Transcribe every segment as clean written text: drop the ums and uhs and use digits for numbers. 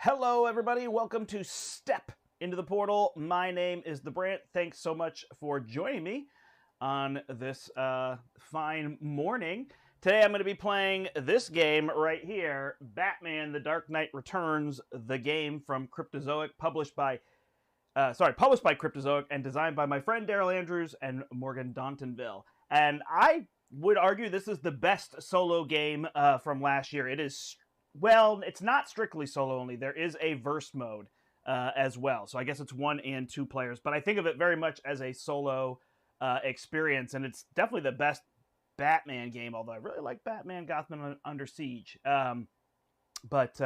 Hello, everybody. Welcome to Step into the Portal. My name is the Brandt. Thanks so much for joining me on this fine morning. Today, I'm going to be playing this game right here, Batman: The Dark Knight Returns, the game from Cryptozoic, published by Cryptozoic and designed by my friend Daryl Andrews and Morgan Dontanville. And I would argue this is the best solo game from last year. It is. Well, it's not strictly solo only. There is a verse mode as well. So I guess it's 1 and 2 players. But I think of it very much as a solo experience. And it's definitely the best Batman game, although I really like Batman Gotham Under Siege. But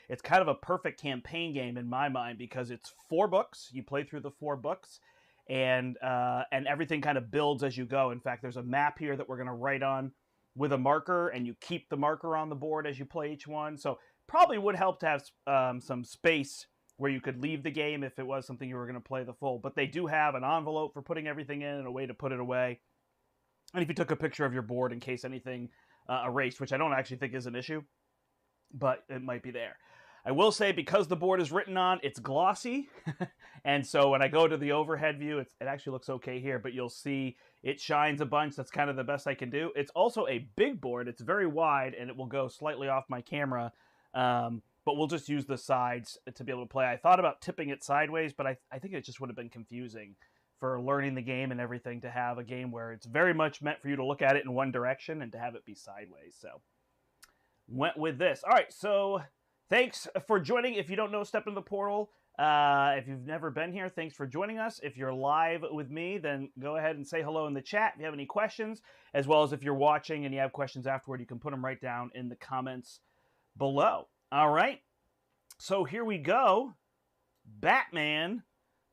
it's kind of a perfect campaign game in my mind because it's 4 books. You play through the 4 books. And everything kind of builds as you go. In fact, there's a map here that we're going to write on with a marker, and you keep the marker on the board as you play each one. So probably would help to have some space where you could leave the game if it was something you were going to play the full. But they do have an envelope for putting everything in and a way to put it away. And if you took a picture of your board in case anything erased, which I don't actually think is an issue, but it might be there. I will say, because the board is written on, it's glossy. And so when I go to the overhead view, it actually looks okay here, but you'll see it shines a bunch. That's kind of the best I can do. It's also a big board. It's very wide, and it will go slightly off my camera. But we'll just use the sides to be able to play. I thought about tipping it sideways, but I think it just would have been confusing for learning the game and everything to have a game where it's very much meant for you to look at it in one direction and to have it be sideways. So went with this. All right, so thanks for joining. If you don't know Step in the Portal, if you've never been here, thanks for joining us. If you're live with me, then go ahead and say hello in the chat if you have any questions, as well as if you're watching and you have questions afterward, you can put them right down in the comments below. All right, so here we go. Batman: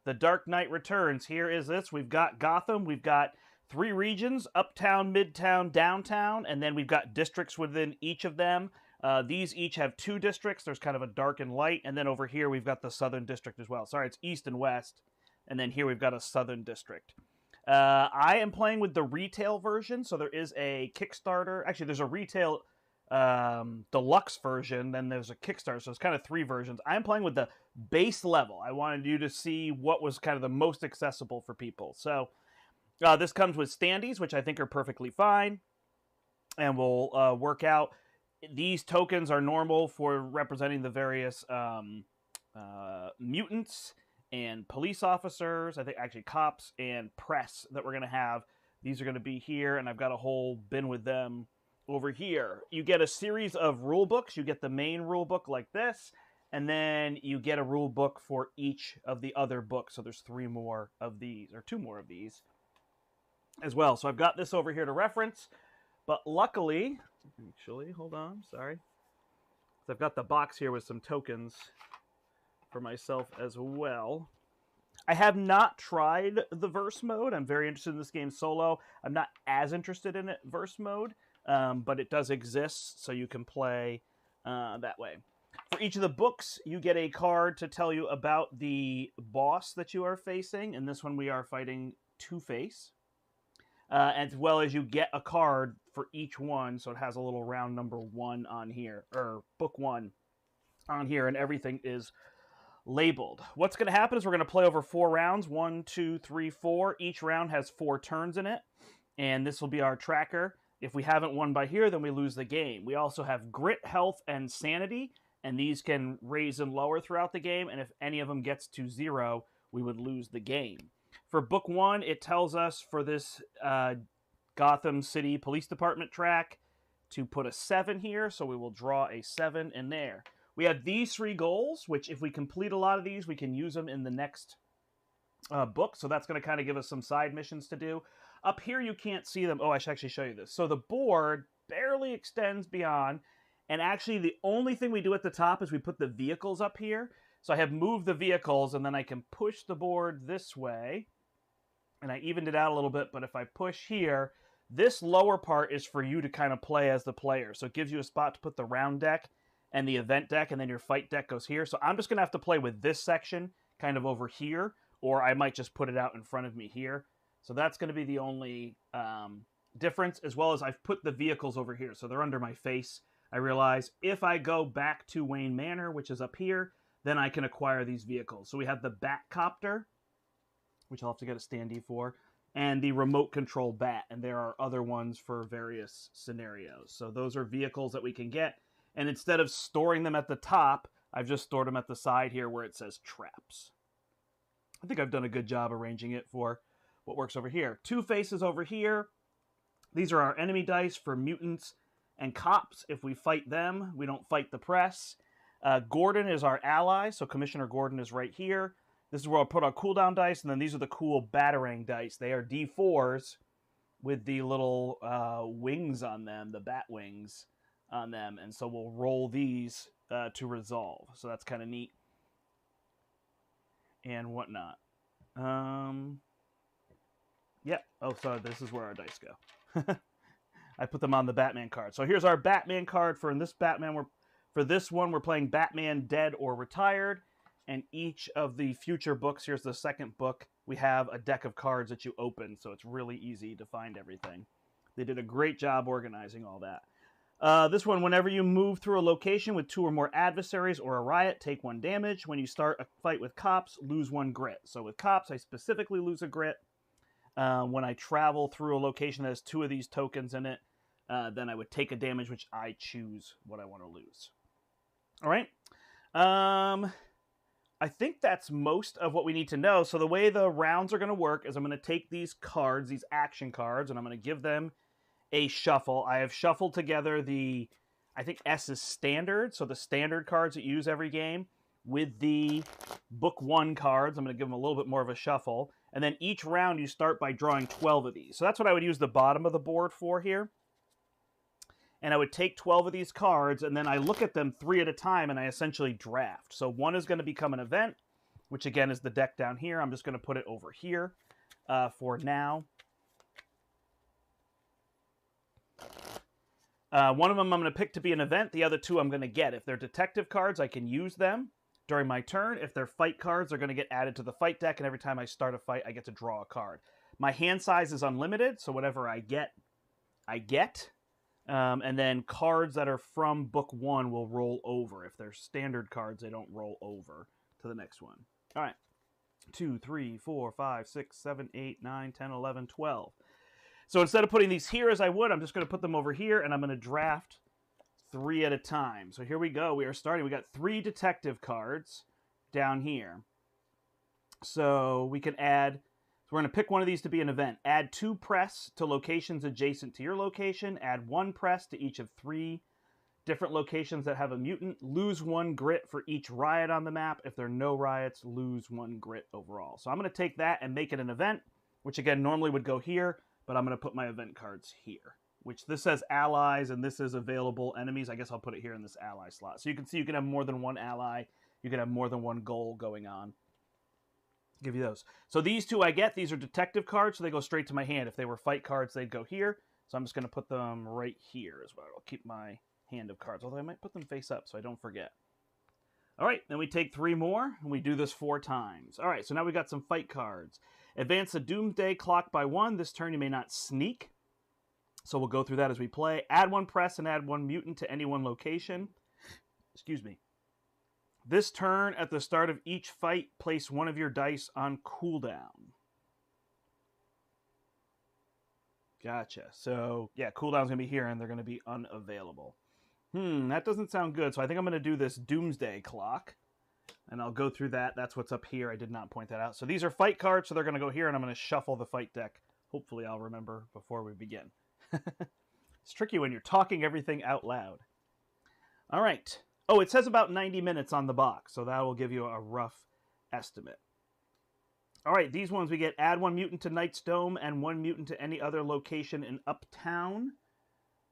The Dark Knight Returns. Here is this. We've got Gotham. We've got 3 regions: Uptown, Midtown, Downtown, and then we've got districts within each of them. These each have 2 districts. There's kind of a dark and light. And then over here, we've got the Southern District as well. Sorry, it's East and West. And then here we've got a Southern District. I am playing with the retail version. So there is a Kickstarter. Actually, there's a retail deluxe version. Then there's a Kickstarter. So it's kind of 3 versions. I'm playing with the base level. I wanted you to see what was kind of the most accessible for people. So this comes with standees, which I think are perfectly fine. And we'll work out. These tokens are normal for representing the various mutants and police officers, I think actually cops and press that we're going to have. These are going to be here, and I've got a whole bin with them over here. You get a series of rule books. You get the main rule book like this, and then you get a rule book for each of the other books. So there's 3 more of these, or 2 more of these as well. So I've got this over here to reference, but luckily... Actually, hold on, sorry. So I've got the box here with some tokens for myself as well. I have not tried the verse mode. I'm very interested in this game solo. I'm not as interested in it verse mode, but it does exist, so you can play that way. For each of the books, you get a card to tell you about the boss that you are facing. In this one, we are fighting Two-Face. As well as you get a card for each one, so it has a little round number 1 on here, or book 1 on here, and everything is labeled. What's going to happen is we're going to play over 4 rounds, 1, 2, 3, 4. Each round has 4 turns in it, and this will be our tracker. If we haven't won by here, then we lose the game. We also have grit, health, and sanity, and these can raise and lower throughout the game, and if any of them gets to 0, we would lose the game. For book 1, it tells us for this Gotham City Police Department track to put a 7 here, so we will draw a 7 in there. We have these 3 goals, which if we complete a lot of these, we can use them in the next book, so that's going to kind of give us some side missions to do. Up here, you can't see them. Oh, I should actually show you this. So the board barely extends beyond, and actually the only thing we do at the top is we put the vehicles up here. So I have moved the vehicles, and then I can push the board this way. And I evened it out a little bit, but if I push here, this lower part is for you to kind of play as the player. So it gives you a spot to put the round deck and the event deck, and then your fight deck goes here. So I'm just going to have to play with this section kind of over here, or I might just put it out in front of me here. So that's going to be the only difference, as well as I've put the vehicles over here. So they're under my face. I realize if I go back to Wayne Manor, which is up here, then I can acquire these vehicles. So we have the Batcopter, which I'll have to get a standee for, and the remote control bat, and there are other ones for various scenarios. So those are vehicles that we can get, and instead of storing them at the top, I've just stored them at the side here where it says traps. I think I've done a good job arranging it for what works over here. Two faces over here. These are our enemy dice for mutants and cops. If we fight them, we don't fight the press. Gordon is our ally, so Commissioner Gordon is right here. This is where I'll put our cooldown dice, and then these are the cool Batarang dice. They are D4s with the little wings on them, the bat wings on them, and so we'll roll these to resolve. So that's kind of neat and whatnot. Yep. Oh, sorry, this is where our dice go. I put them on the Batman card. So here's our Batman card for this Batman. For this one, we're playing Batman Dead or Retired. And each of the future books, here's the second book, we have a deck of cards that you open, so it's really easy to find everything. They did a great job organizing all that. This one, whenever you move through a location with 2 or more adversaries or a riot, take 1 damage. When you start a fight with cops, lose 1 grit. So with cops, I specifically lose a grit. When I travel through a location that has 2 of these tokens in it, then I would take a damage, which I choose what I want to lose. All right. I think that's most of what we need to know. So the way the rounds are going to work is I'm going to take these cards, these action cards, and I'm going to give them a shuffle. I have shuffled together I think S is standard, so the standard cards that you use every game, with the book 1 cards. I'm going to give them a little bit more of a shuffle. And then each round you start by drawing 12 of these. So that's what I would use the bottom of the board for here. And I would take 12 of these cards, and then I look at them 3 at a time, and I essentially draft. So 1 is going to become an event, which again is the deck down here. I'm just going to put it over here for now. One of them I'm going to pick to be an event. The other 2 I'm going to get. If they're detective cards, I can use them during my turn. If they're fight cards, they're going to get added to the fight deck, and every time I start a fight, I get to draw a card. My hand size is unlimited, so whatever I get, I get. And then cards that are from book 1 will roll over. If they're standard cards, they don't roll over to the next one. All right. 2, 3, 4, 5, 6, 7, 8, 9, 10, 11, 12. So instead of putting these here as I would, I'm just going to put them over here, and I'm going to draft 3 at a time. So here we go. We are starting. We got 3 detective cards down here. So we can add... So we're going to pick one of these to be an event. Add 2 press to locations adjacent to your location. Add 1 press to each of 3 different locations that have a mutant. Lose 1 grit for each riot on the map. If there are no riots, lose 1 grit overall. So I'm going to take that and make it an event, which again normally would go here, but I'm going to put my event cards here, which this says allies and this is available enemies. I guess I'll put it here in this ally slot. So you can see you can have more than 1 ally. You can have more than 1 goal going on. Give you those. So these 2 I get. These are detective cards, so they go straight to my hand. If they were fight cards, they'd go here. So I'm just going to put them right here as well. I'll keep my hand of cards, although I might put them face up so I don't forget. All right, then we take 3 more, and we do this 4 times. All right, so now we got some fight cards. Advance the Doomsday Clock by 1. This turn you may not sneak. So we'll go through that as we play. Add 1 press and add 1 mutant to any 1 location. Excuse me. This turn, at the start of each fight, place 1 of your dice on cooldown. Gotcha. So, yeah, cooldown's going to be here, and they're going to be unavailable. That doesn't sound good. So I think I'm going to do this Doomsday Clock, and I'll go through that. That's what's up here. I did not point that out. So these are fight cards, so they're going to go here, and I'm going to shuffle the fight deck. Hopefully I'll remember before we begin. It's tricky when you're talking everything out loud. All right. Oh, it says about 90 minutes on the box, so that will give you a rough estimate. All right, these ones we get add 1 mutant to Knight's Dome and 1 mutant to any other location in Uptown.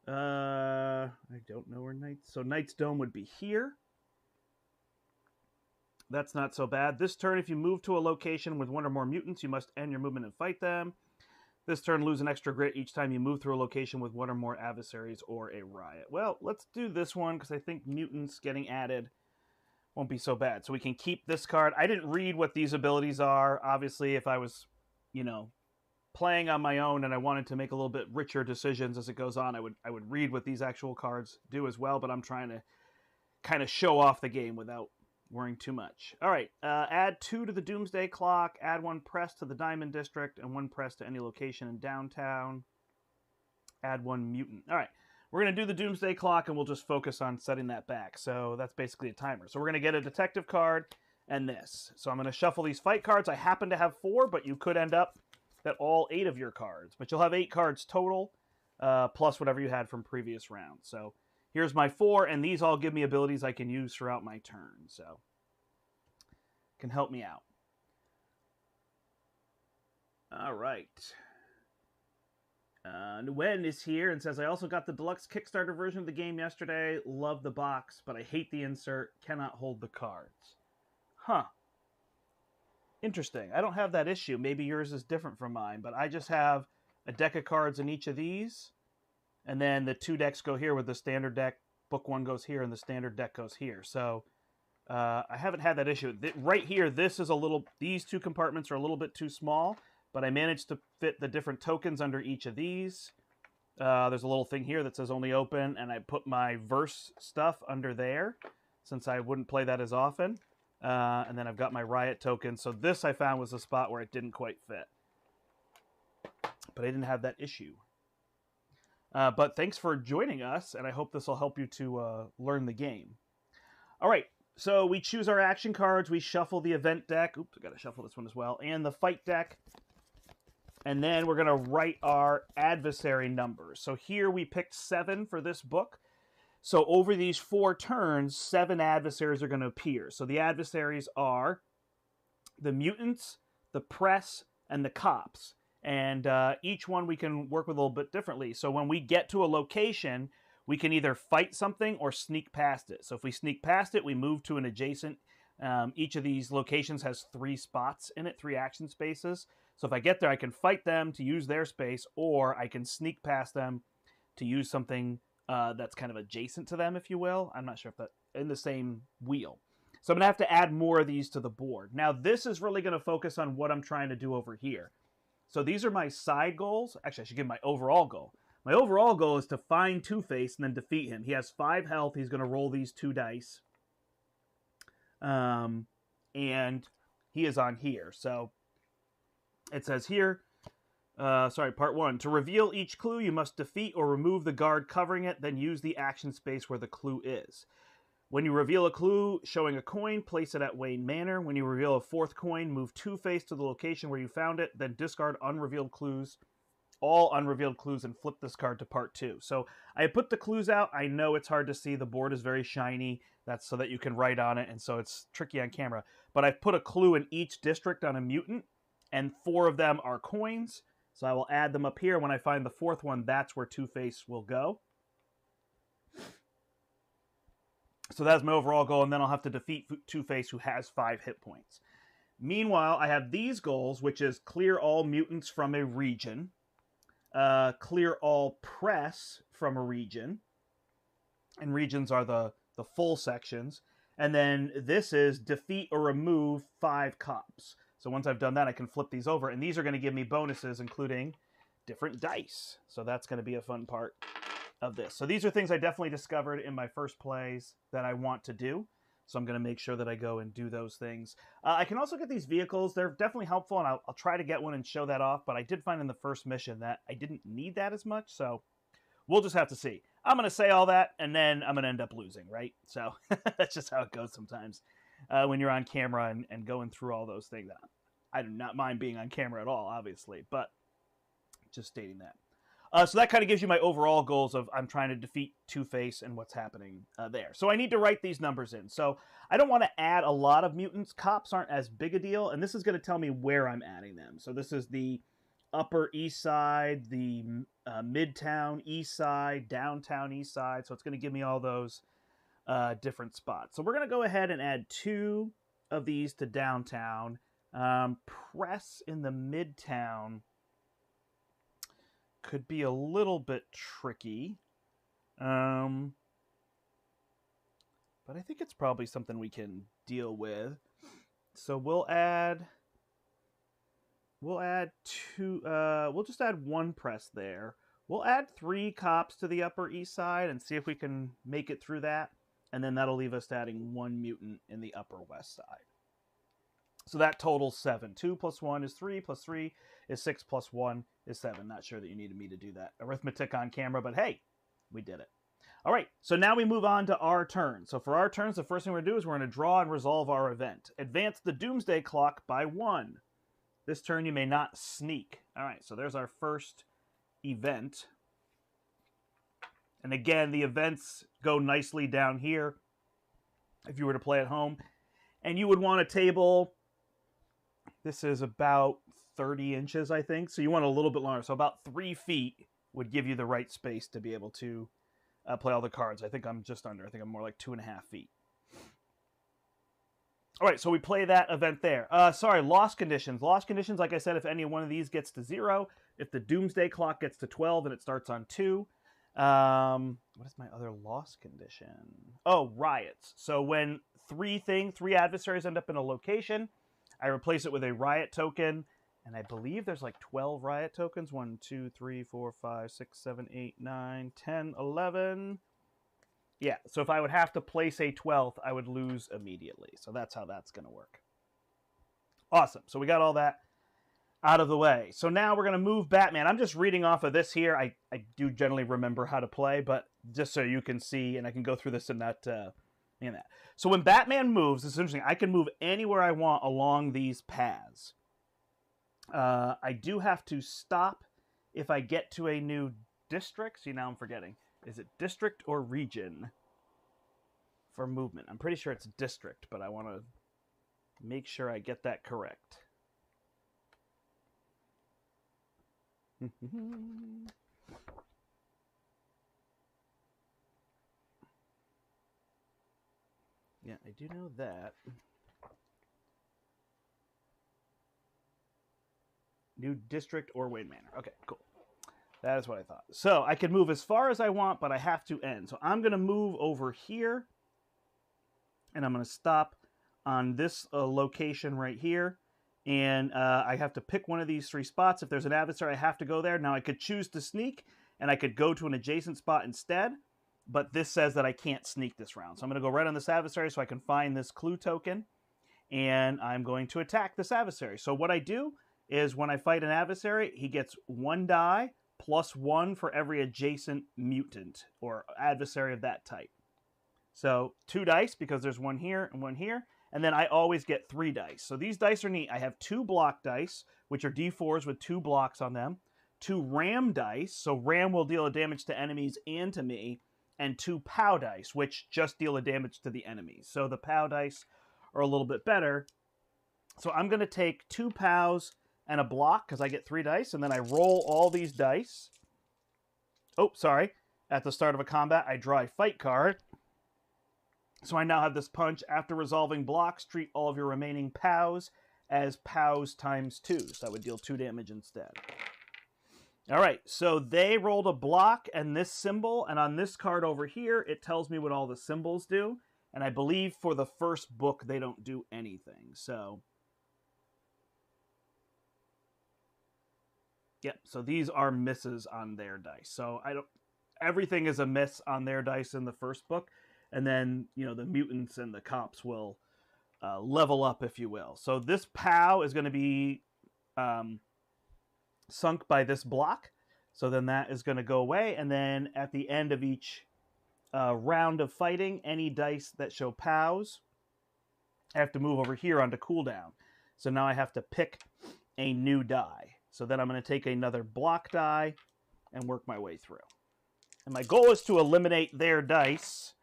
I don't know where Knight's... So Knight's Dome would be here. That's not so bad. This turn, if you move to a location with 1 or more mutants, you must end your movement and fight them. This turn, lose an extra grit each time you move through a location with 1 or more adversaries or a riot. Well, let's do this one because I think mutants getting added won't be so bad. So we can keep this card. I didn't read what these abilities are. Obviously, if I was, playing on my own and I wanted to make a little bit richer decisions as it goes on, I would read what these actual cards do as well, but I'm trying to kind of show off the game without Worrying too much. All right, add 2 to the Doomsday Clock, add 1 press to the Diamond District, and 1 press to any location in downtown. Add 1 mutant. All right, we're going to do the Doomsday Clock, and we'll just focus on setting that back. So that's basically a timer. So we're going to get a detective card and this. So I'm going to shuffle these fight cards. I happen to have 4, but you could end up at all 8 of your cards. But you'll have 8 cards total, plus whatever you had from previous rounds. So here's my 4, and these all give me abilities I can use throughout my turn. So can help me out. All right. Nguyen is here and says, I also got the deluxe Kickstarter version of the game yesterday. Love the box, but I hate the insert. Cannot hold the cards. Huh. Interesting. I don't have that issue. Maybe yours is different from mine, but I just have a deck of cards in each of these. And then the 2 decks go here with the standard deck. Book 1 goes here and the standard deck goes here. So I haven't had that issue. Right here, this is these 2 compartments are a little bit too small, but I managed to fit the different tokens under each of these. There's a little thing here that says only open, and I put my verse stuff under there since I wouldn't play that as often. And then I've got my riot token. So this I found was a spot where it didn't quite fit. But I didn't have that issue. But thanks for joining us, and I hope this will help you to learn the game. All right, so we choose our action cards. We shuffle the event deck. Oops, I got to shuffle this one as well. And the fight deck. And then we're going to write our adversary numbers. So here we picked 7 for this book. So over these 4 turns, 7 adversaries are going to appear. So the adversaries are the mutants, the press, and the cops. And each one we can work with a little bit differently. So when we get to a location, we can either fight something or sneak past it. So if we sneak past it, we move to an adjacent. Each of these locations has 3 spots in it, 3 action spaces. So if I get there, I can fight them to use their space, or I can sneak past them to use something that's kind of adjacent to them, if you will. I'm not sure if that's in the same wheel. So I'm going to have to add more of these to the board. Now, this is really going to focus on what I'm trying to do over here. So these are my side goals. Actually, I should give my overall goal. My overall goal is to find Two-Face and then defeat him. He has 5 health. He's going to roll these 2 dice. And he is on here. So it says here, part 1. To reveal each clue, you must defeat or remove the guard covering it, then use the action space where the clue is. When you reveal a clue showing a coin, place it at Wayne Manor. When you reveal a 4th coin, move Two-Face to the location where you found it, then discard unrevealed clues, all unrevealed clues, and flip this card to part 2. So I put the clues out. I know it's hard to see. The board is very shiny. That's so that you can write on it, and so it's tricky on camera. But I've put a clue in each district on a mutant, and 4 of them are coins. So I will add them up here. When I find the 4th one, that's where Two-Face will go. So that's my overall goal, and then I'll have to defeat Two-Face, who has 5 hit points. Meanwhile, I have these goals, which is clear all mutants from a region, clear all press from a region, and regions are the full sections, and then this is defeat or remove 5 cops. So once I've done that, I can flip these over, and these are going to give me bonuses, including different dice. So that's going to be a fun part of this. So these are things I definitely discovered in my first plays that I want to do. So I'm going to make sure that I go and do those things. I can also get these vehicles. They're definitely helpful, and I'll try to get one and show that off. But I did find in the first mission that I didn't need that as much. So we'll just have to see. I'm going to say all that, and then I'm going to end up losing, right? So that's just how it goes sometimes when you're on camera and going through all those things. I do not mind being on camera at all, obviously, but just stating that. So that kind of gives you my overall goals of I'm trying to defeat Two-Face and what's happening there. So I need to write these numbers in. So I don't want to add a lot of mutants. Cops aren't as big a deal, and this is going to tell me where I'm adding them. So this is the Upper East Side, the Midtown East Side, Downtown East Side. So it's going to give me all those different spots. So we're going to go ahead and add 2 of these to Downtown. Press in the Midtown could be a little bit tricky. But I think it's probably something we can deal with. So we'll just add 1 press there. We'll add 3 cops to the Upper East Side and see if we can make it through that. and then that'll leave us adding 1 mutant in the upper west side. So that totals 7. 2 plus 1 is 3, plus 3 is 6, plus 1 is 7. Not sure that you needed me to do that arithmetic on camera, but hey, we did it. All right, so now we move on to our turn. So for our turns, the first thing we're going to do is we're going to draw and resolve our event. Advance the Doomsday Clock by 1. This turn you may not sneak. All right, so there's our first event. And again, the events go nicely down here if you were to play at home. And you would want a table, this is about 30 inches, I think. So you want a little bit longer. So about 3 feet would give you the right space to be able to play all the cards. I think I'm just under. I think I'm more like 2.5 feet. All right, so we play that event there. Sorry, loss conditions. Loss conditions, like I said, if any one of these gets to 0, if the Doomsday Clock gets to 12 and it starts on 2. What is my other loss condition? Oh, riots. So when 3 adversaries end up in a location, I replace it with a riot token. And I believe there's like 12 riot tokens. 1, 2, 3, 4, 5, 6, 7, 8, 9, 10, 11. Yeah, so if I would have to place a 12th, I would lose immediately. So that's how that's going to work. Awesome. So we got all that out of the way. So now we're going to move Batman. I'm just reading off of this here. I do generally remember how to play, but just so you can see, and I can go through this in that. So when Batman moves, it's interesting. I can move anywhere I want along these paths. I do have to stop if I get to a new district. See, now I'm forgetting. Is it district or region for movement? I'm pretty sure it's district, but I want to make sure I get that correct. Yeah, I do know that. New district or Wayne Manor. Okay, cool. That is what I thought. So I can move as far as I want, but I have to end. So I'm going to move over here, and I'm going to stop on this location right here. And I have to pick one of these 3 spots. If there's an adversary, I have to go there. Now I could choose to sneak, and I could go to an adjacent spot instead. But this says that I can't sneak this round. So I'm going to go right on this adversary so I can find this clue token. And I'm going to attack this adversary. So what I do is when I fight an adversary, he gets 1 die plus 1 for every adjacent mutant or adversary of that type. So 2 dice because there's 1 here and 1 here. And then I always get 3 dice. So these dice are neat. I have 2 block dice, which are D4s with 2 blocks on them. 2 ram dice. So ram will deal a damage to enemies and to me. And 2 POW dice, which just deal a damage to the enemies. So the POW dice are a little bit better. So I'm going to take 2 POWs and a block because I get 3 dice. And then I roll all these dice. Oh, sorry. At the start of a combat, I draw a fight card. So I now have this punch. After resolving blocks, treat all of your remaining POWs as POWs times 2. So I would deal 2 damage instead. All right, so they rolled a block and this symbol, and on this card over here, it tells me what all the symbols do. And I believe for the first book, they don't do anything. So, yep, so these are misses on their dice. So everything is a miss on their dice in the first book. And then, you know, the mutants and the cops will level up, if you will. So this POW is going to be sunk by this block. So then that is going to go away. And then at the end of each round of fighting, any dice that show POWs, I have to move over here onto cooldown. So now I have to pick a new die. So then I'm going to take another block die and work my way through. And my goal is to eliminate their dice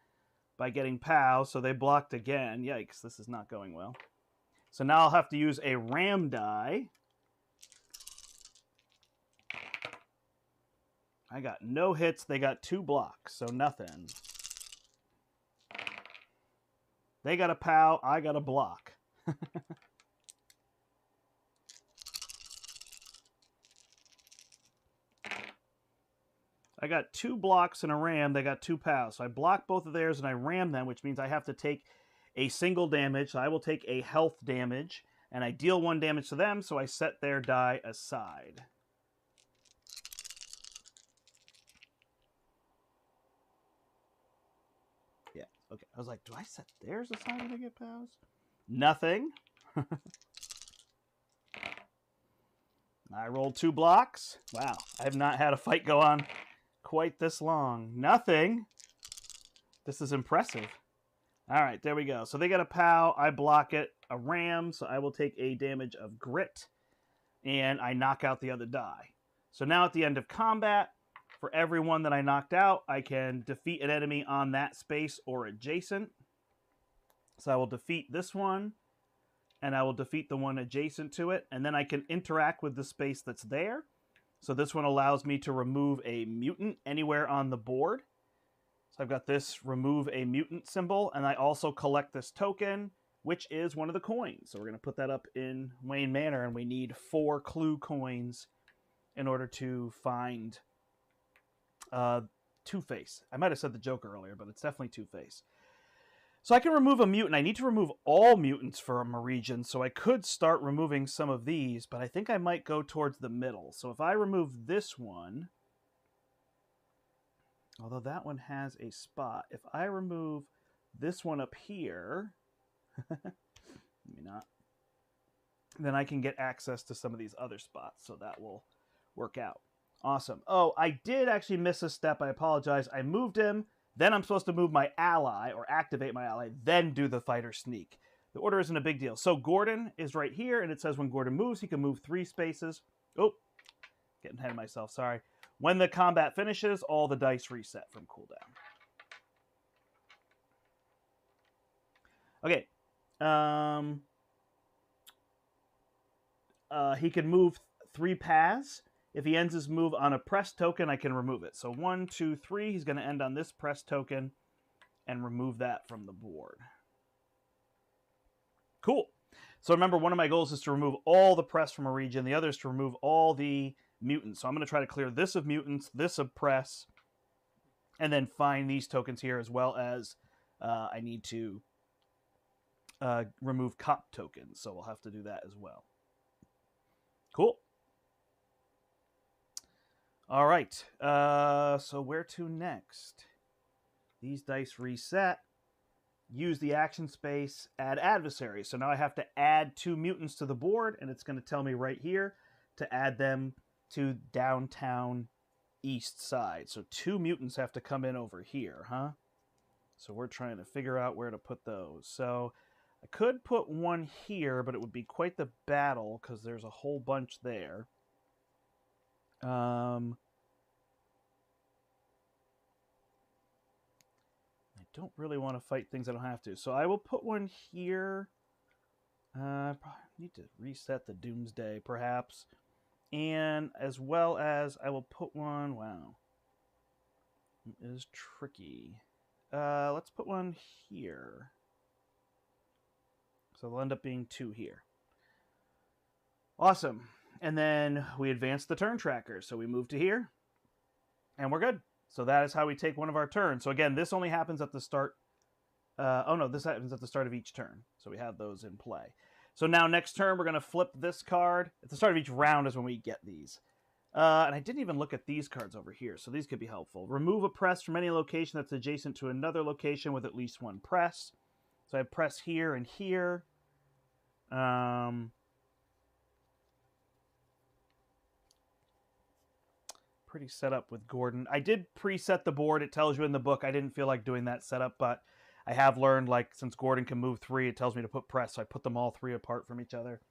by getting POW. So they blocked again. Yikes, this is not going well. So now I'll have to use a ram die. I got no hits. They got 2 blocks, so nothing. They got a POW. I got a block. I got 2 blocks and a ram. They got 2 POWs. So I block both of theirs and I ram them, which means I have to take a single damage. So I will take a health damage, and I deal 1 damage to them, so I set their die aside. Yeah, okay. I was like, do I set theirs aside when I get POWs? Nothing. I rolled 2 blocks. Wow, I have not had a fight go on quite this long. Nothing. This is impressive. All right, there we go. So they got a POW. I block it. A ram, so I will take a damage of grit. And I knock out the other die. So now at the end of combat, for every one that I knocked out, I can defeat an enemy on that space or adjacent. So I will defeat this one, and I will defeat the one adjacent to it, and then I can interact with the space that's there. So this one allows me to remove a mutant anywhere on the board. So I've got this remove a mutant symbol, and I also collect this token, which is one of the coins. So we're going to put that up in Wayne Manor, and we need 4 clue coins in order to find Two-Face. I might have said the Joker earlier, but it's definitely Two-Face. So I can remove a mutant. I need to remove all mutants from a region, so I could start removing some of these, but I think I might go towards the middle. So if I remove this one, although that one has a spot, if I remove this one up here, maybe not, then I can get access to some of these other spots, so that will work out. Awesome. Oh, I did actually miss a step. I apologize. I moved him. Then I'm supposed to move my ally, or activate my ally, then do the fighter sneak. The order isn't a big deal. So Gordon is right here, and it says when Gordon moves, he can move 3 spaces. Oh, getting ahead of myself, sorry. When the combat finishes, all the dice reset from cooldown. Okay. He can move 3 paths. If he ends his move on a press token, I can remove it. So 1, 2, 3, he's going to end on this press token and remove that from the board. Cool. So remember, one of my goals is to remove all the press from a region. The other is to remove all the mutants. So I'm going to try to clear this of mutants, this of press, and then find these tokens here, as well as I need to remove cop tokens. So we'll have to do that as well. Cool. All right, so where to next? These dice reset. Use the action space, add adversaries. So now I have to add 2 mutants to the board, and it's going to tell me right here to add them to downtown east side. So 2 mutants have to come in over here, huh? So we're trying to figure out where to put those. So I could put one here, but it would be quite the battle because there's a whole bunch there. I don't really want to fight things I don't have to. So I will put one here. Probably need to reset the Doomsday, perhaps. And as well as I will put one... Wow. It is tricky. Let's put one here. So there'll end up being 2 here. Awesome. And then we advance the turn tracker. So we move to here. And we're good. So that is how we take one of our turns. So again, this only happens at the start. Oh no, this happens at the start of each turn. So we have those in play. So now next turn, we're going to flip this card. At the start of each round is when we get these. And I didn't even look at these cards over here. So these could be helpful. Remove a press from any location that's adjacent to another location with at least 1 press. So I have press here and here. Pretty setup with Gordon. I did preset the board. It tells you in the book. I didn't feel like doing that setup, but I have learned, like, since Gordon can move 3, it tells me to put press. So I put them all 3 apart from each other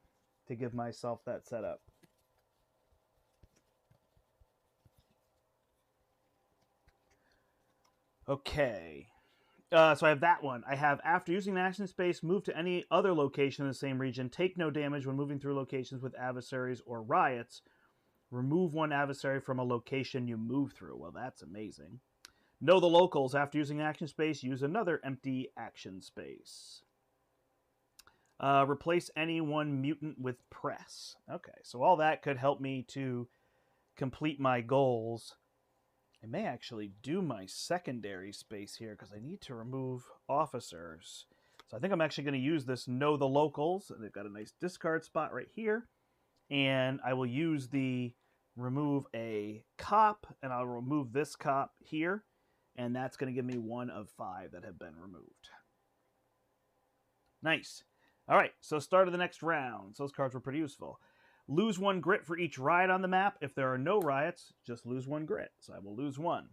to give myself that setup. Okay. So I have that one. I have, after using the action space, move to any other location in the same region. Take no damage when moving through locations with adversaries or riots. Remove 1 adversary from a location you move through. Well, that's amazing. Know the locals. After using action space, use another empty action space. Replace any 1 mutant with press. Okay, so all that could help me to complete my goals. I may actually do my secondary space here because I need to remove officers. So I think I'm actually going to use this Know the Locals. They've got a nice discard spot right here. And I will use the remove a cop, and I'll remove this cop here. And that's going to give me 1 of 5 that have been removed. Nice. All right, so start of the next round. So those cards were pretty useful. Lose 1 grit for each riot on the map. If there are no riots, just lose 1 grit. So I will lose 1.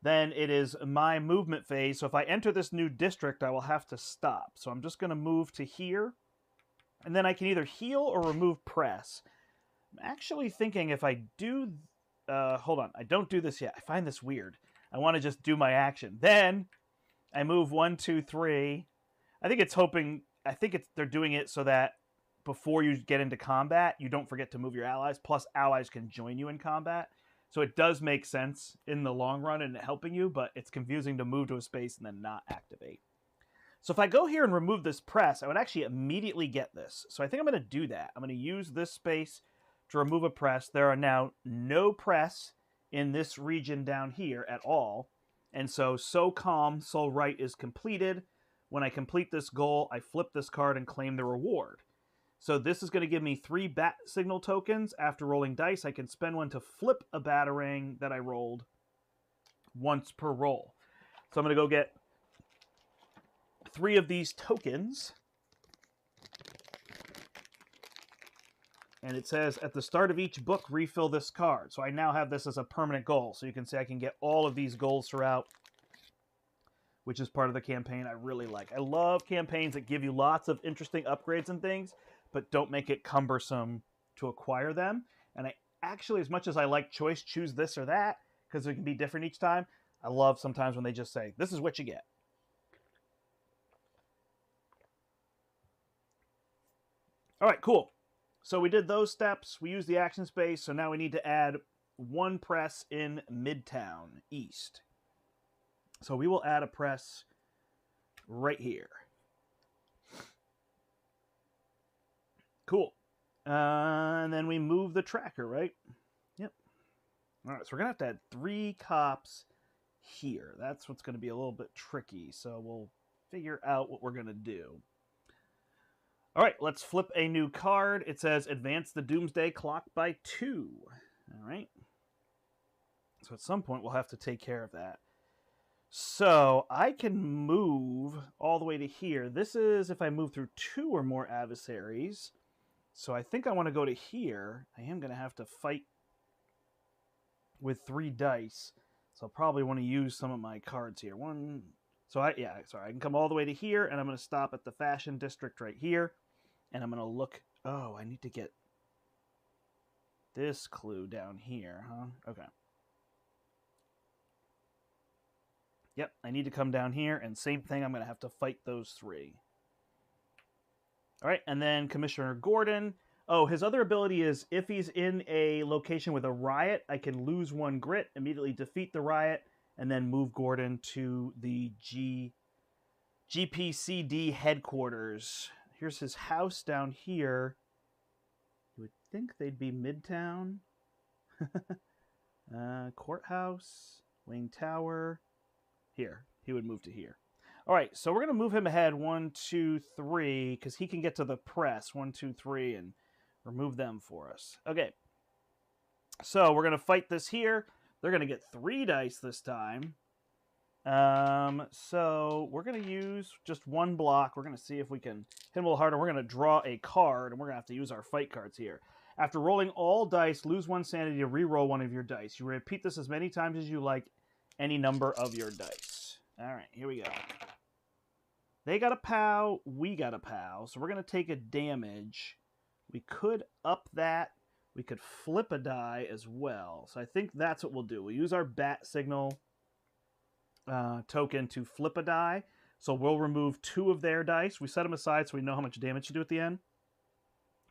Then it is my movement phase. So if I enter this new district, I will have to stop. So I'm just going to move to here. And then I can either heal or remove press. I'm actually thinking if I do... hold on. I don't do this yet. I find this weird. I want to just do my action. Then I move 1, 2, 3. I think it's hoping... I think they're doing it so that before you get into combat, you don't forget to move your allies. Plus, allies can join you in combat. So it does make sense in the long run and helping you, but it's confusing to move to a space and then not activate. So if I go here and remove this press, I would actually immediately get this. So I think I'm going to do that. I'm going to use this space to remove a press. There are now no press in this region down here at all. And so Calm, So Right is completed. When I complete this goal, I flip this card and claim the reward. So this is going to give me 3 bat signal tokens. After rolling dice, I can spend 1 to flip a batarang that I rolled once per roll. So I'm going to go get 3 of these tokens. And it says, at the start of each book, refill this card. So I now have this as a permanent goal. So you can see I can get all of these goals throughout, which is part of the campaign I really like. I love campaigns that give you lots of interesting upgrades and things, but don't make it cumbersome to acquire them. And I actually, as much as I like choice, choose this or that, because it can be different each time, I love sometimes when they just say, this is what you get. All right, cool. So we did those steps. We used the action space, so now we need to add 1 press in Midtown East. So we will add a press right here. Cool. And then we move the tracker, right? Yep. All right, so we're going to have to add 3 cops here. That's what's going to be a little bit tricky. So we'll figure out what we're going to do. All right, let's flip a new card. It says advance the Doomsday Clock by 2. All right. So at some point, we'll have to take care of that. So I can move all the way to here. This is if I move through 2 or more adversaries. So I think I want to go to here. I am going to have to fight with 3 dice. So I'll probably want to use some of my cards here. I can come all the way to here, and I'm going to stop at the Fashion District right here. And I'm going to look. Oh, I need to get this clue down here, huh? Okay. Yep, I need to come down here, and same thing, I'm going to have to fight those 3. All right, and then Commissioner Gordon. Oh, his other ability is if he's in a location with a riot, I can lose 1 grit, immediately defeat the riot, and then move Gordon to the GPCD headquarters. Here's his house down here. You would think they'd be Midtown. Courthouse, Wayne Tower. Here. He would move to here. All right, so we're going to move him ahead 1, 2, 3, because he can get to the press 1, 2, 3 and remove them for us. Okay. So we're going to fight this here. They're going to get 3 dice this time. So we're going to use just 1 block. We're going to see if we can hit him a little harder. We're going to draw a card, and we're going to have to use our fight cards here. After rolling all dice, lose 1 sanity to re-roll 1 of your dice. You repeat this as many times as you like, any number of your dice. All right, here we go. They got a POW, we got a POW, so we're going to take a damage. We could up that. We could flip a die as well. So I think that's what we'll do. We'll use our bat signal token to flip a die. So we'll remove 2 of their dice. We set them aside so we know how much damage to do at the end.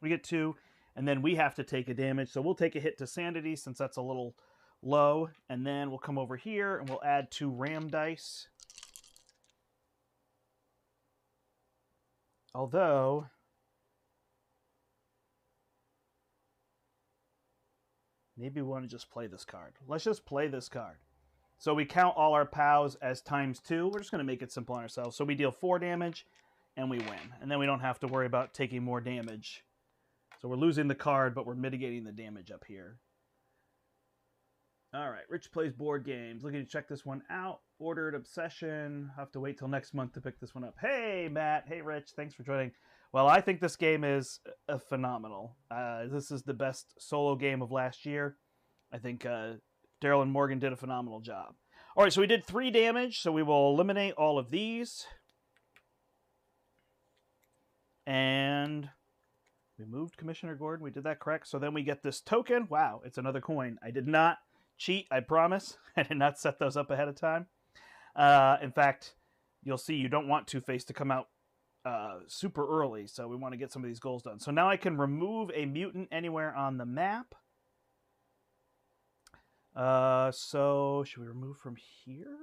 We get 2, and then we have to take a damage. So we'll take a hit to sanity since that's a little low, and then we'll come over here and we'll add 2 ram dice. Although maybe we want to just play this card. Let's just play this card. So we count all our POWs as ×2. We're just going to make it simple on ourselves. So we deal 4 damage and we win. And then we don't have to worry about taking more damage. So we're losing the card, but we're mitigating the damage up here. All right, Rich plays board games. Looking to check this one out. Ordered Obsession. Have to wait till next month to pick this one up. Hey, Matt. Hey, Rich. Thanks for joining. Well, I think this game is phenomenal. This is the best solo game of last year. I think Daryl and Morgan did a phenomenal job. All right, so we did 3 damage, so we will eliminate all of these. And we moved Commissioner Gordon. We did that correct. So then we get this token. Wow, it's another coin. I did not cheat, I promise. I did not set those up ahead of time. In fact, you'll see you don't want Two-Face to come out super early, so we want to get some of these goals done. So now I can remove a mutant anywhere on the map. So should we remove from here?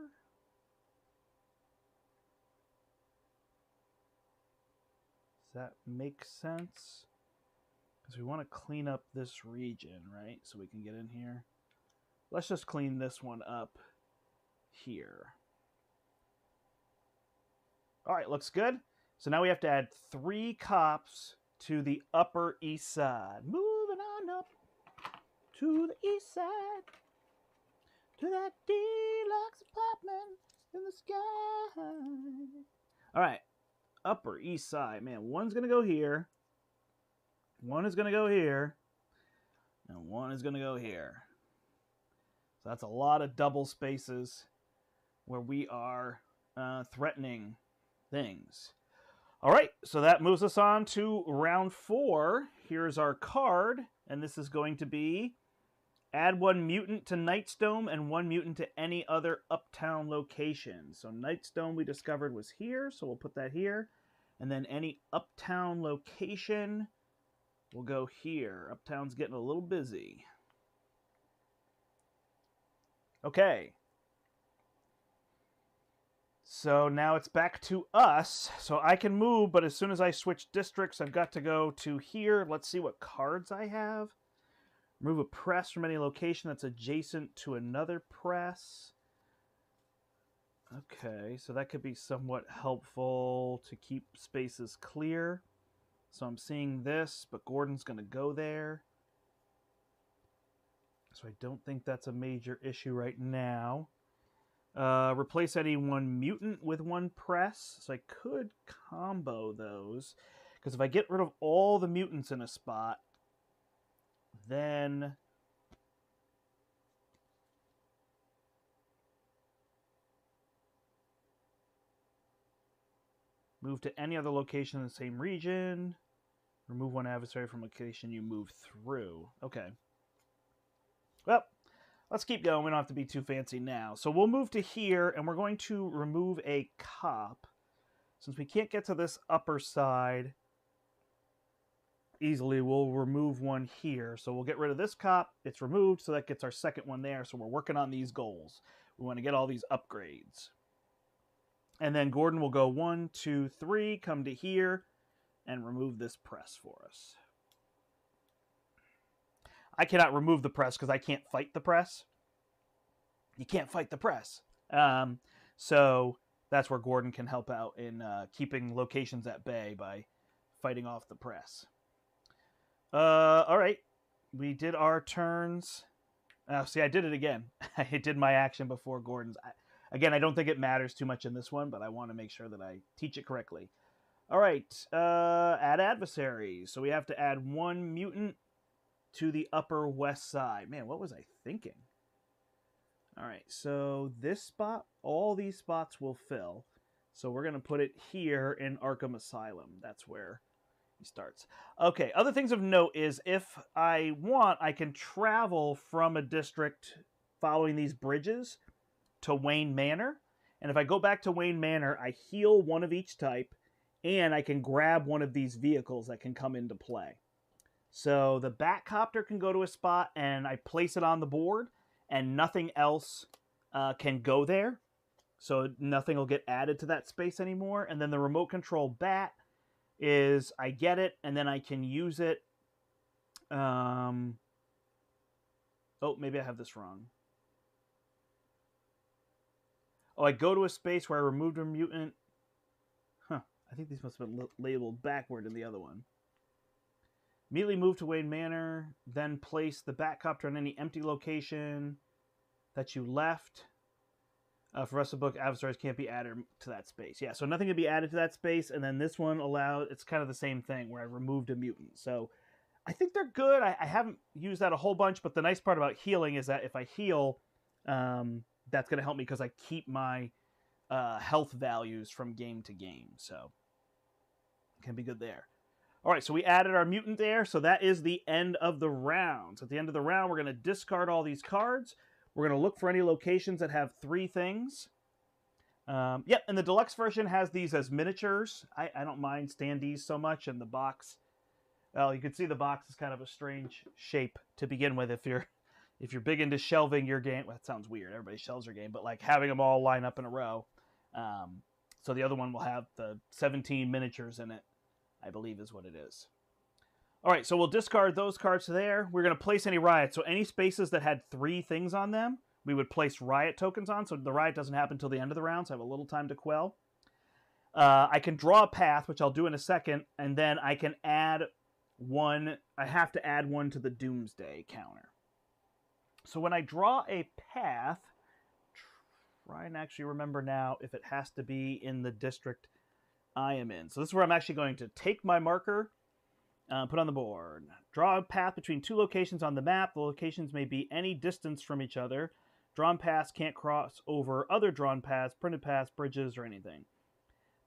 Does that make sense? Because we want to clean up this region, right? So we can get in here. Let's just clean this one up here. All right, looks good. So now we have to add 3 cops to the Upper East Side. Moving on up to the East Side, to that deluxe apartment in the sky. All right, Upper East Side. Man, one's going to go here. One is going to go here. And one is going to go here. So that's a lot of double spaces where we are threatening things. All right, so that moves us on to round 4. Here's our card, and this is going to be add 1 mutant to Nightstone and 1 mutant to any other uptown location. So Nightstone we discovered was here, so we'll put that here. And then any uptown location will go here. Uptown's getting a little busy. Okay. So now it's back to us. So I can move, but as soon as I switch districts, I've got to go to here. Let's see what cards I have. Remove a press from any location that's adjacent to another press. Okay, so that could be somewhat helpful to keep spaces clear. So I'm seeing this, but Gordon's going to go there. So I don't think that's a major issue right now. Replace any 1 mutant with 1 press. So I could combo those. Because if I get rid of all the mutants in a spot, then move to any other location in the same region. Remove 1 adversary from location you move through. Okay. Well, let's keep going. We don't have to be too fancy now. So we'll move to here, and we're going to remove a cop. Since we can't get to this upper side easily, we'll remove 1 here. So we'll get rid of this cop. It's removed, so that gets our second one there. So we're working on these goals. We want to get all these upgrades. And then Gordon will go 1, 2, 3, come to here, and remove this press for us. I cannot remove the press because I can't fight the press. You can't fight the press. So that's where Gordon can help out in keeping locations at bay by fighting off the press. All right. We did our turns. See, I did it again. I did my action before Gordon's. Again, I don't think it matters too much in this one, but I want to make sure that I teach it correctly. All right. Add adversaries. So we have to add 1 mutant to the Upper West Side. Man, what was I thinking? All right, so this spot, all these spots will fill. So we're going to put it here in Arkham Asylum. That's where he starts. Okay, other things of note is if I want, I can travel from a district following these bridges to Wayne Manor. And if I go back to Wayne Manor, I heal 1 of each type, and I can grab 1 of these vehicles that can come into play. So the Batcopter can go to a spot, and I place it on the board, and nothing else can go there. So nothing will get added to that space anymore. And then the remote control Bat is I get it, and then I can use it. Oh, maybe I have this wrong. Oh, I go to a space where I removed a mutant. Huh. I think these must have been labeled backward in the other one. Immediately move to Wayne Manor, then place the Batcopter on any empty location. that you left. For the rest of the book, adversaries can't be added to that space. Yeah, so nothing can be added to that space, and then this one allows, it's kind of the same thing where I removed a mutant. So I think they're good. I haven't used that a whole bunch, but the nice part about healing is that if I heal, that's going to help me because I keep my health values from game to game. So it can be good there. All right, so we added our mutant there, so that is the end of the round. So at the end of the round, we're going to discard all these cards. We're going to look for any locations that have 3 things. Yep, and the deluxe version has these as miniatures. I don't mind standees so much, and the box, well, you can see the box is kind of a strange shape to begin with if you're big into shelving your game. Well, that sounds weird. Everybody shelves their game, but like having them all line up in a row. So the other one will have the 17 miniatures in it, I believe is what it is. All right, so we'll discard those cards there. We're going to place any riots. So any spaces that had 3 things on them, we would place riot tokens on. So the riot doesn't happen until the end of the round, so I have a little time to quell. I can draw a path, which I'll do in a second, and then I can add one. I have to add one to the Doomsday counter. So when I draw a path, try and actually remember now if it has to be in the district I am in. So this is where I'm actually going to take my marker, put on the board. Draw a path between 2 locations on the map. The locations may be any distance from each other. Drawn paths can't cross over other drawn paths, printed paths, bridges, or anything.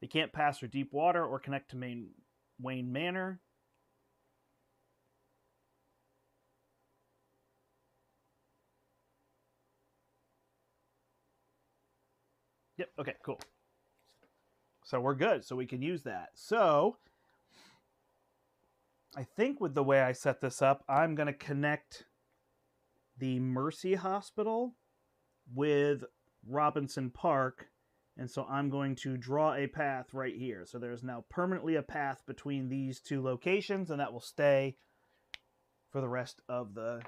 They can't pass through deep water or connect to main Wayne Manor. Yep, okay, cool. So we're good, so we can use that. So I think with the way I set this up, I'm going to connect the Mercy Hospital with Robinson Park, and so I'm going to draw a path right here. So there's now permanently a path between these 2 locations, and that will stay for the rest of the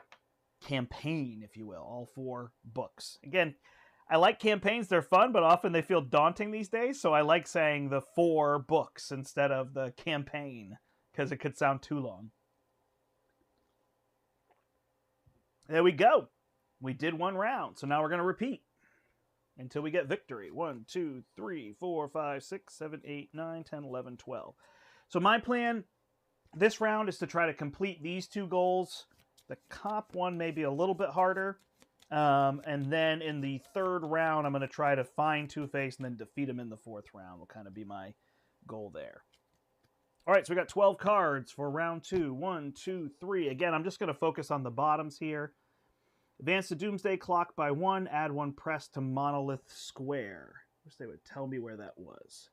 campaign, if you will, all 4 books. Again, I like campaigns, they're fun, but often they feel daunting these days, so I like saying the 4 books instead of the campaign, because it could sound too long. There we go. We did 1 round, so now we're going to repeat until we get victory. 1, 2, 3, 4, 5, 6, 7, 8, 9, 10, 11, 12. So my plan this round is to try to complete these 2 goals. The cop one may be a little bit harder. And then in the 3rd round, I'm going to try to find Two-Face and then defeat him in the 4th round will kind of be my goal there. All right, so we got 12 cards for round 2. 1, 2, 3. Again, I'm just going to focus on the bottoms here. Advance the Doomsday Clock by 1. Add 1 press to Monolith Square. Wish they would tell me where that was.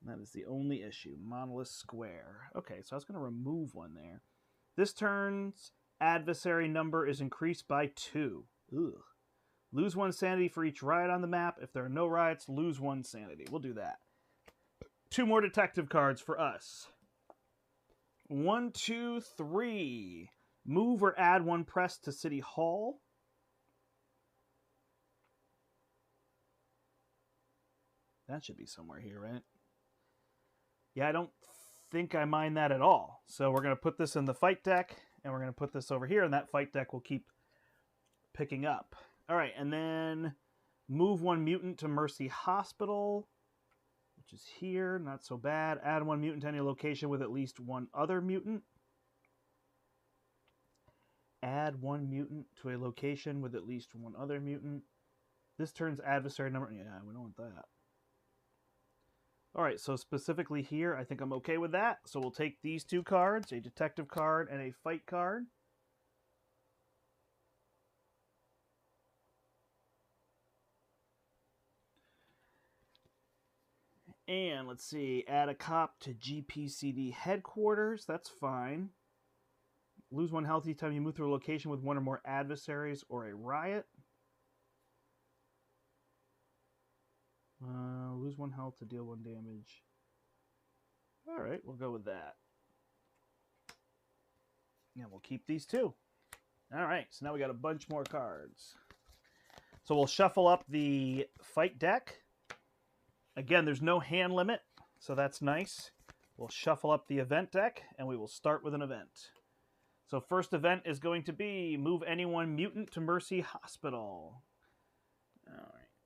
That is the only issue. Monolith Square. Okay, so I was going to remove 1 there. This turn's adversary number is increased by 2. Ugh. Lose 1 sanity for each riot on the map. If there are no riots, lose 1 sanity. We'll do that. 2 more detective cards for us. 1, 2, 3. Move or add 1 press to City Hall. That should be somewhere here, right? Yeah, I don't think I mind that at all. So we're going to put this in the fight deck, and we're going to put this over here, and that fight deck will keep picking up. All right, and then move 1 mutant to Mercy Hospital, which is here. Not so bad. Add 1 mutant to any location with at least 1 other mutant. Add 1 mutant to a location with at least 1 other mutant. This turns adversary number. Yeah, we don't want that. All right, so specifically here, I think I'm okay with that. So we'll take these 2 cards, a detective card and a fight card. And let's see, add a cop to GPCD headquarters. That's fine. Lose 1 health each time you move through a location with 1 or more adversaries or a riot. Lose 1 health to deal 1 damage. All right, we'll go with that. Yeah, we'll keep these 2. All right, so now we got a bunch more cards. So we'll shuffle up the fight deck. Again, there's no hand limit, so that's nice. We'll shuffle up the event deck, and we will start with an event. So first event is going to be move any 1 mutant to Mercy Hospital.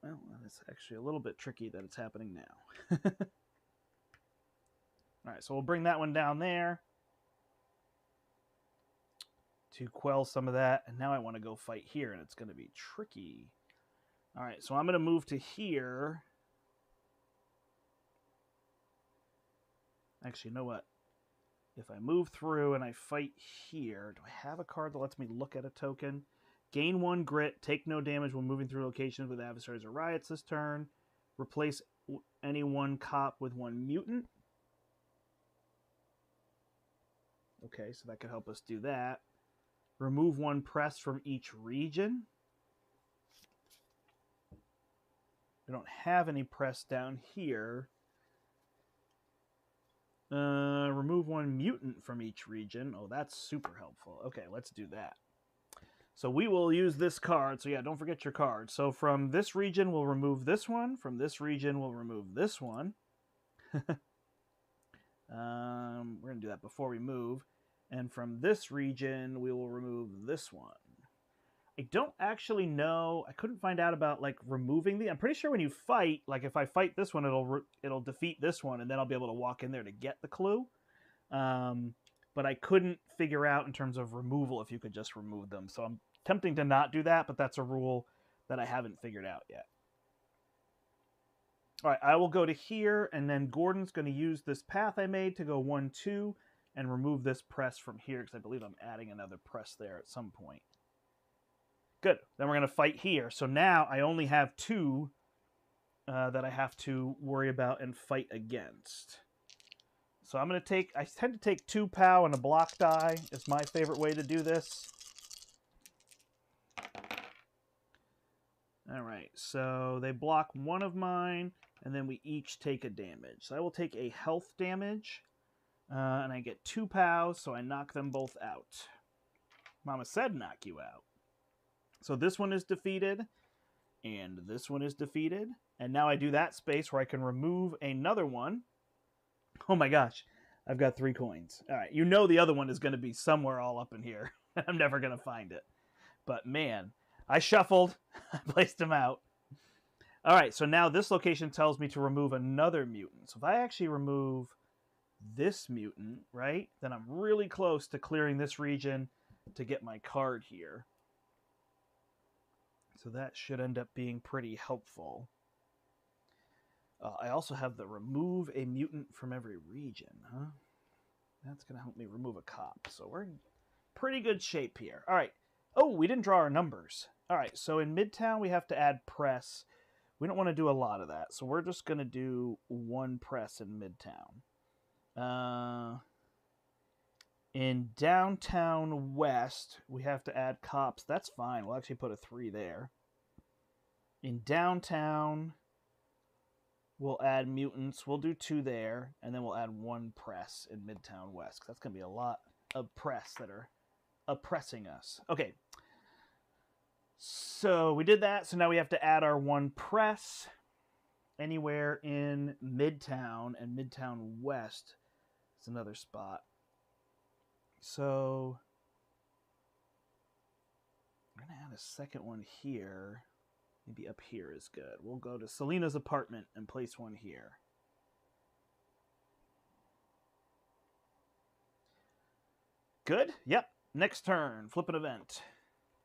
Well, it's actually a little bit tricky that it's happening now. All right, so we'll bring that one down there to quell some of that. And now I want to go fight here, and it's going to be tricky. All right, so I'm going to move to here. Actually, you know what? If I move through and I fight here, do I have a card that lets me look at a token? Gain 1 grit, take no damage when moving through locations with adversaries or riots this turn. Replace any one cop with 1 mutant. Okay, so that could help us do that. Remove 1 press from each region. We don't have any press down here. Remove 1 mutant from each region. Oh, that's super helpful. Okay, let's do that. So we will use this card. So yeah, don't forget your card. So from this region, we'll remove this one. From this region, we'll remove this one. We're going to do that before we move. And from this region, we will remove this one. I don't actually know. I couldn't find out about like removing the. I'm pretty sure when you fight, like if I fight this one, it'll defeat this one, and then I'll be able to walk in there to get the clue. But I couldn't figure out in terms of removal if you could just remove them. So I'm tempting to not do that, but that's a rule that I haven't figured out yet. All right, I will go to here, and then Gordon's going to use this path I made to go 1, 2, and remove this press from here, because I believe I'm adding another press there at some point. Good. Then we're going to fight here. So now I only have 2 that I have to worry about and fight against. So I'm going to take, I tend to take 2 POW and a block die. It's my favorite way to do this. All right, so they block 1 of mine, and then we each take a damage. So I will take a health damage, and I get 2 POWs, so I knock them both out. Mama said knock you out. So this one is defeated, and this one is defeated. And now I do that space where I can remove another one. Oh my gosh, I've got 3 coins. All right, you know the other one is going to be somewhere all up in here. I'm never going to find it. But man, I shuffled, I placed them out. All right, so now this location tells me to remove another mutant. So if I actually remove this mutant, right, then I'm really close to clearing this region to get my card here. So that should end up being pretty helpful. I also have the remove a mutant from every region, huh? That's going to help me remove a cop. So we're in pretty good shape here. All right. Oh, we didn't draw our numbers. All right, so in Midtown, we have to add press. We don't want to do a lot of that, so we're just going to do 1 press in Midtown. In Downtown West, we have to add cops. That's fine. We'll actually put a 3 there. In Downtown, we'll add mutants. We'll do 2 there, and then we'll add 1 press in Midtown West. That's going to be a lot of press that are oppressing us. Okay. So we did that. So now we have to add our 1 press anywhere in Midtown, and Midtown West is another spot. So I'm going to add a second one here. Maybe up here is good. We'll go to Selena's apartment and place 1 here. Good. Yep. Next turn. Flip an event.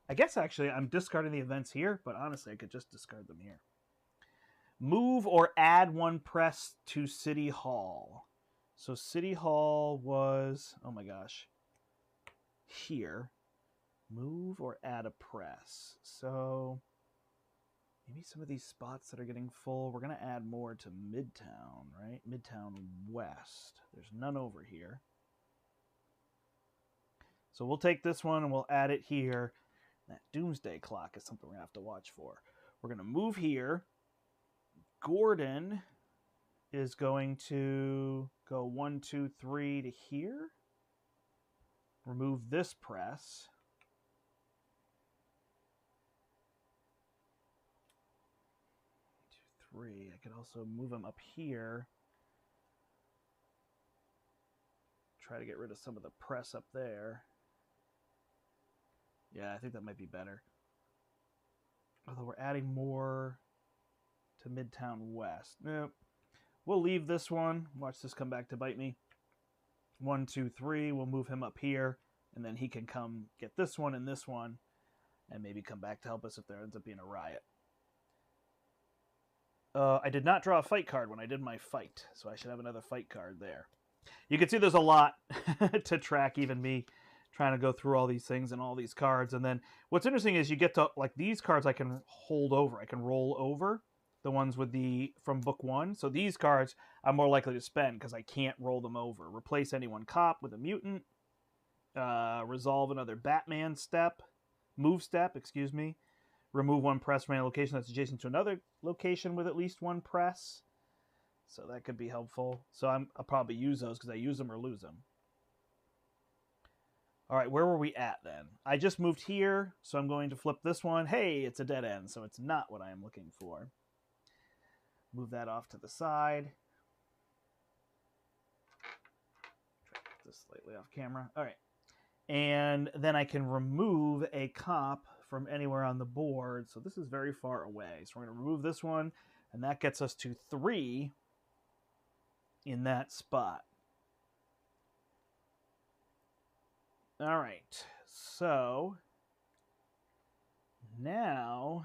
I guess actually I'm discarding the events here, but honestly I could just discard them here. Move or add 1 press to City Hall. So City Hall was, oh my gosh, here. Move or add a press. So maybe some of these spots that are getting full, we're going to add more to Midtown, right? Midtown West. There's none over here. So we'll take this one and we'll add it here. That doomsday clock is something we're going to have to watch for. We're going to move here. Gordon is going to go 1, 2, 3 to here. Remove this press. 1, 2, 3. I could also move him up here. Try to get rid of some of the press up there. Yeah, I think that might be better. Although we're adding more to Midtown West. Nope. We'll leave this one. Watch this come back to bite me. 1, 2, 3. We'll move him up here, and then he can come get this one and this one, and maybe come back to help us if there ends up being a riot. I did not draw a fight card when I did my fight, so I should have another fight card there. You can see there's a lot to track, even me trying to go through all these things and all these cards. And then what's interesting is you get to, like, these cards I can hold over. I can roll over the ones with the from book 1. So these cards I'm more likely to spend because I can't roll them over. Replace any one cop with a mutant. Resolve another Batman step. Move step, excuse me. Remove one press from any location that's adjacent to another location with at least one press. So that could be helpful. So I'll probably use those because I use them or lose them. All right, where were we at then? I just moved here, so I'm going to flip this one. Hey, it's a dead end, so it's not what I am looking for. Move that off to the side. Try to put this slightly off camera. All right. And then I can remove a cop from anywhere on the board. So this is very far away. So we're going to remove this one, and that gets us to 3 in that spot. All right. So now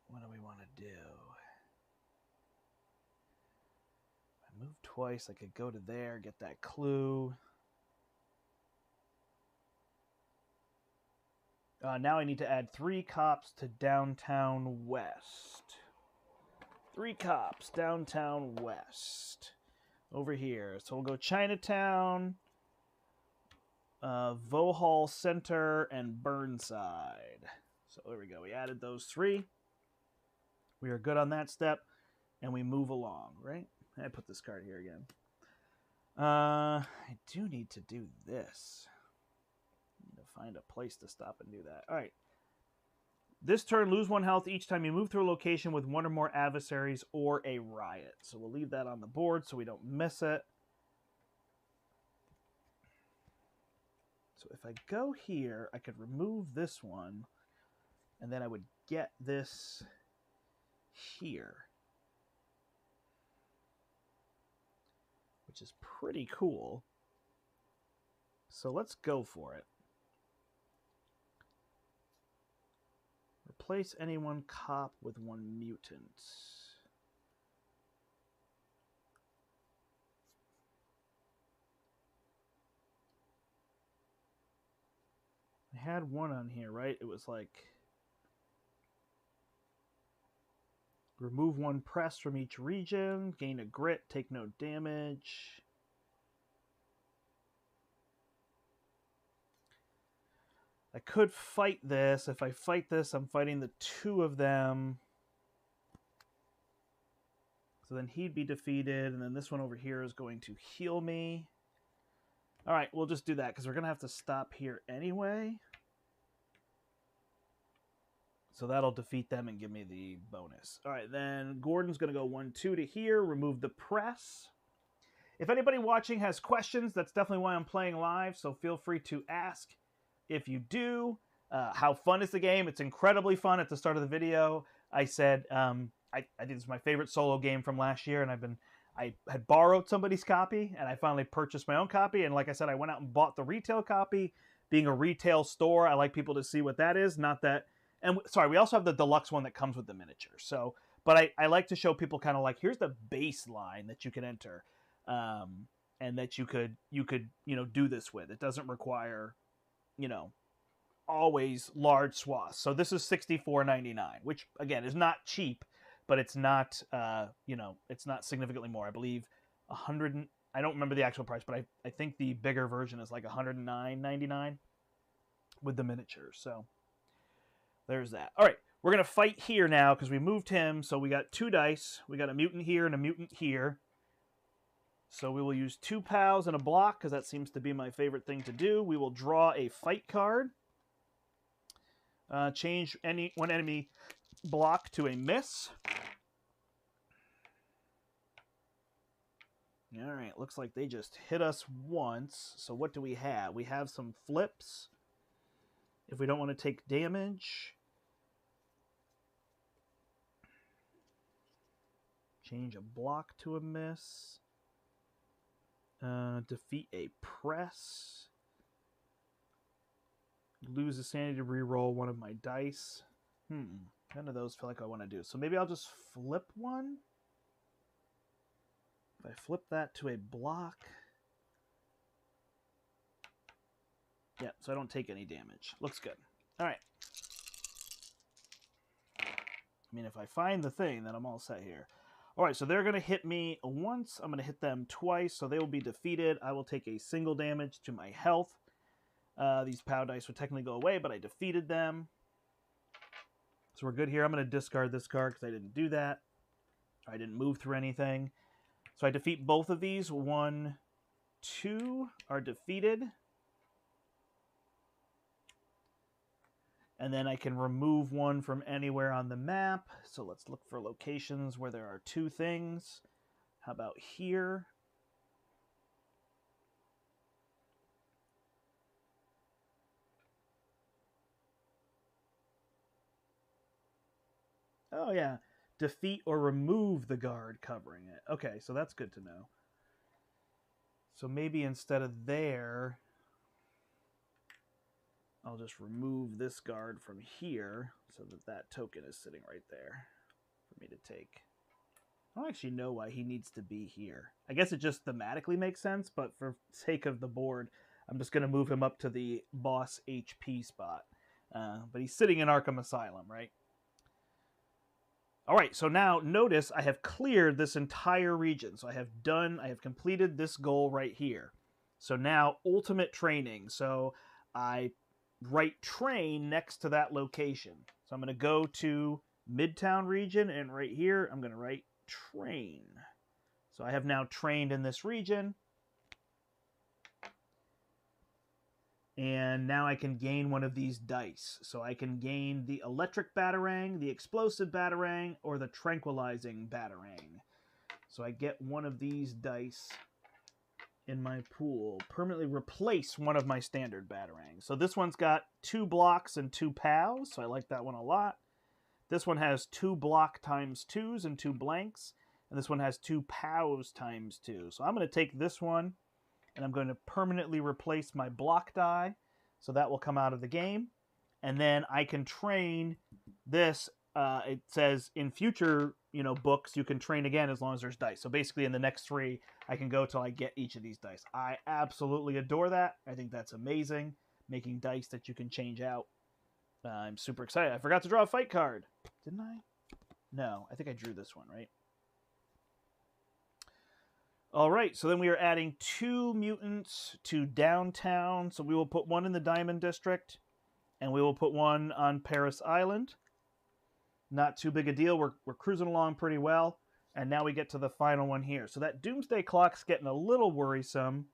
what do we want to do? I move twice. I could go to there, get that clue. Now I need to add 3 cops to downtown west. 3 cops downtown west. Over here. So we'll go Chinatown, Vauxhall Center, and Burnside. So there we go. We added those 3. We are good on that step, and we move along, right? I put this card here again. I do need to do this. I need to find a place to stop and do that. All right. This turn, lose 1 health each time you move through a location with 1 or more adversaries or a riot. So we'll leave that on the board so we don't miss it. So if I go here, I could remove this one, and then I would get this here, which is pretty cool. So let's go for it. Replace any one cop with 1 mutant. I had 1 on here, right? It was like remove 1 press from each region, gain a grit, take no damage. I could fight this. If I fight this, I'm fighting the 2 of them. So then he'd be defeated, and then this one over here is going to heal me. All right, we'll just do that because we're going to have to stop here anyway. So that'll defeat them and give me the bonus. All right, then Gordon's going to go 1, 2 to here, remove the press. If anybody watching has questions, that's definitely why I'm playing live, so feel free to ask. If you do, how fun is the game? It's incredibly fun. At the start of the video, I said I think it's my favorite solo game from last year, and I had borrowed somebody's copy, and I finally purchased my own copy. And like I said, I went out and bought the retail copy. Being a retail store, I like people to see what that is. Not that, and sorry, we also have the deluxe one that comes with the miniature. So, but I like to show people kind of like, here's the baseline that you can enter, and that you could do this with. It doesn't require always large swaths. So this is $64.99, which again is not cheap, but it's not, it's not significantly more. I believe 100. I don't remember the actual price, but I think the bigger version is like $109.99 with the miniature. So there's that. All right, we're gonna fight here now because we moved him. So we got 2 dice. We got a mutant here and a mutant here. So we will use 2 pals and a block because that seems to be my favorite thing to do. We will draw a fight card. Change one enemy block to a miss. All right, looks like they just hit us once. So what do we have? We have some flips. If we don't want to take damage, Change a block to a miss. Defeat a press. Lose a sanity to reroll one of my dice. None of those feel like I want to do. So maybe I'll just flip one. If I flip that to a block. Yeah, so I don't take any damage. Looks good. All right. I mean, if I find the thing, then I'm all set here. All right, so they're going to hit me once. I'm going to hit them twice, so they will be defeated. I will take a single damage to my health. These POW dice would technically go away, but I defeated them. So we're good here. I'm going to discard this card because I didn't do that. I didn't move through anything. So I defeat both of these. 1, 2 are defeated. And then I can remove one from anywhere on the map. So let's look for locations where there are 2 things. How about here? Oh, yeah. Defeat or remove the guard covering it. Okay, so that's good to know. So maybe instead of there, I'll just remove this guard from here so that that token is sitting right there for me to take. I don't actually know why he needs to be here. I guess it just thematically makes sense, but for sake of the board, I'm just going to move him up to the boss HP spot. But he's sitting in Arkham Asylum, right? All right, so now notice I have cleared this entire region. So I have completed this goal right here. So now ultimate training. So I write train next to that location. So I'm going to go to Midtown region, and right here I'm going to write train. So I have now trained in this region. And now I can gain one of these dice. So I can gain the electric batarang, the explosive batarang, or the tranquilizing batarang. So I get one of these dice in my pool. Permanently replace one of my standard batarangs. So this one's got 2 blocks and 2 POWs, so I like that one a lot. This one has 2 block times 2s and 2 blanks. And this one has 2 POWs times 2. So I'm going to take this one, and I'm going to permanently replace my block die, so that will come out of the game. And then I can train this. It says in future, books, you can train again as long as there's dice. So basically in the next 3, I can go till I get each of these dice. I absolutely adore that. I think that's amazing, making dice that you can change out. I'm super excited. I forgot to draw a fight card. Didn't I? No, I think I drew this one, right? All right, so then we are adding 2 mutants to downtown. So we will put one in the Diamond District, and we will put one on Paris Island. Not too big a deal. We're cruising along pretty well. And now we get to the final one here. So that Doomsday Clock's getting a little worrisome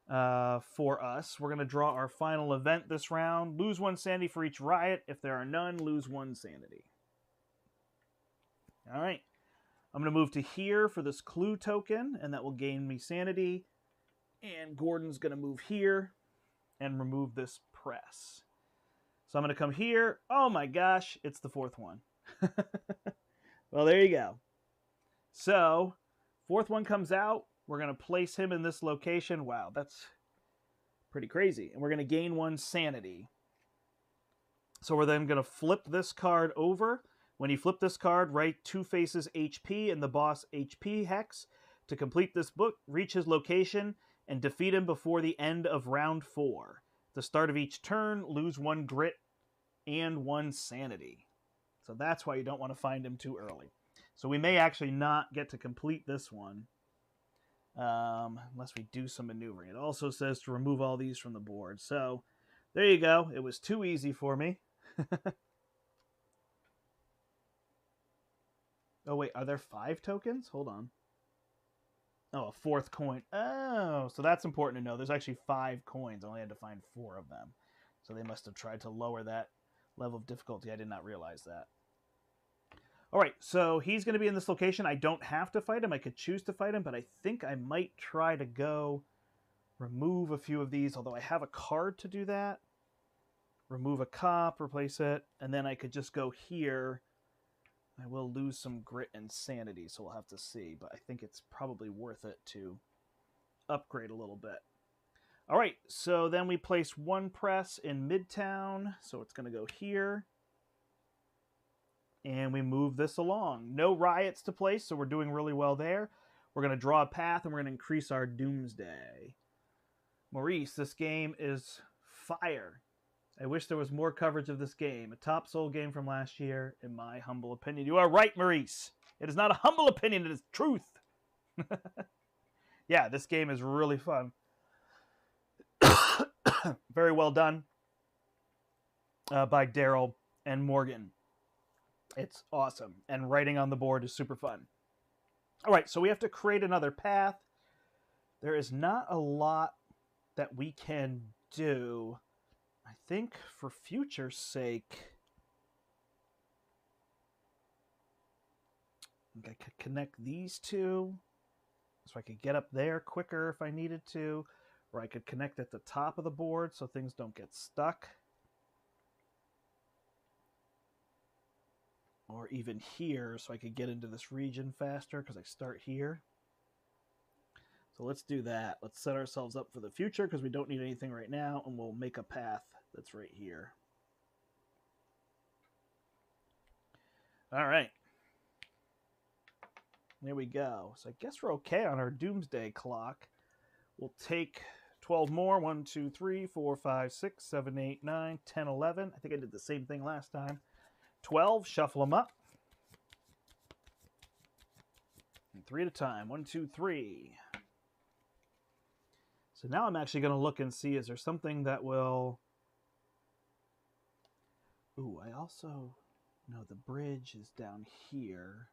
for us. We're going to draw our final event this round. Lose 1 sanity for each riot. If there are none, lose 1 sanity. All right. I'm going to move to here for this clue token, and that will gain me sanity. And Gordon's going to move here and remove this press. So I'm going to come here. Oh my gosh, it's the 4th one. Well, there you go. So, 4th one comes out. We're going to place him in this location. Wow, that's pretty crazy. And we're going to gain 1 sanity. So we're then going to flip this card over. When you flip this card, write 2 faces HP in the boss HP hex. To complete this book, reach his location and defeat him before the end of round 4. At the start of each turn, lose 1 grit and 1 sanity. So that's why you don't want to find him too early. So we may actually not get to complete this one unless we do some maneuvering. It also says to remove all these from the board. So there you go. It was too easy for me. Oh, wait, are there 5 tokens? Hold on. Oh, a 4th coin. Oh, so that's important to know. There's actually 5 coins. I only had to find 4 of them. So they must have tried to lower that level of difficulty. I did not realize that. All right, so he's going to be in this location. I don't have to fight him. I could choose to fight him, but I think I might try to go remove a few of these, although I have a card to do that. Remove a cop, replace it, and then I could just go here I will lose some grit and sanity, so we'll have to see. But I think it's probably worth it to upgrade a little bit. All right, so then we place one press in Midtown. So it's going to go here. And we move this along. No riots to place, so we're doing really well there. We're going to draw a path, and we're going to increase our doomsday. Maurice, this game is fire. I wish there was more coverage of this game. A top sold game from last year, in my humble opinion. You are right, Maurice. It is not a humble opinion, it is truth. Yeah, this game is really fun. Very well done by Daryl and Morgan. It's awesome. And writing on the board is super fun. All right, so we have to create another path. There is not a lot that we can do. I think for future's sake, I could connect these two so I could get up there quicker if I needed to, or I could connect at the top of the board so things don't get stuck. Or even here so I could get into this region faster because I start here. So let's do that. Let's set ourselves up for the future because we don't need anything right now, and we'll make a path that's right here. All right. There we go. So I guess we're okay on our doomsday clock. We'll take 12 more. 1, 2, 3, 4, 5, 6, 7, 8, 9, 10, 11. I think I did the same thing last time. 12, shuffle them up. And 3 at a time. 1, 2, 3. So now I'm actually going to look and see, is there something that will... Ooh, I also... No, the bridge is down here.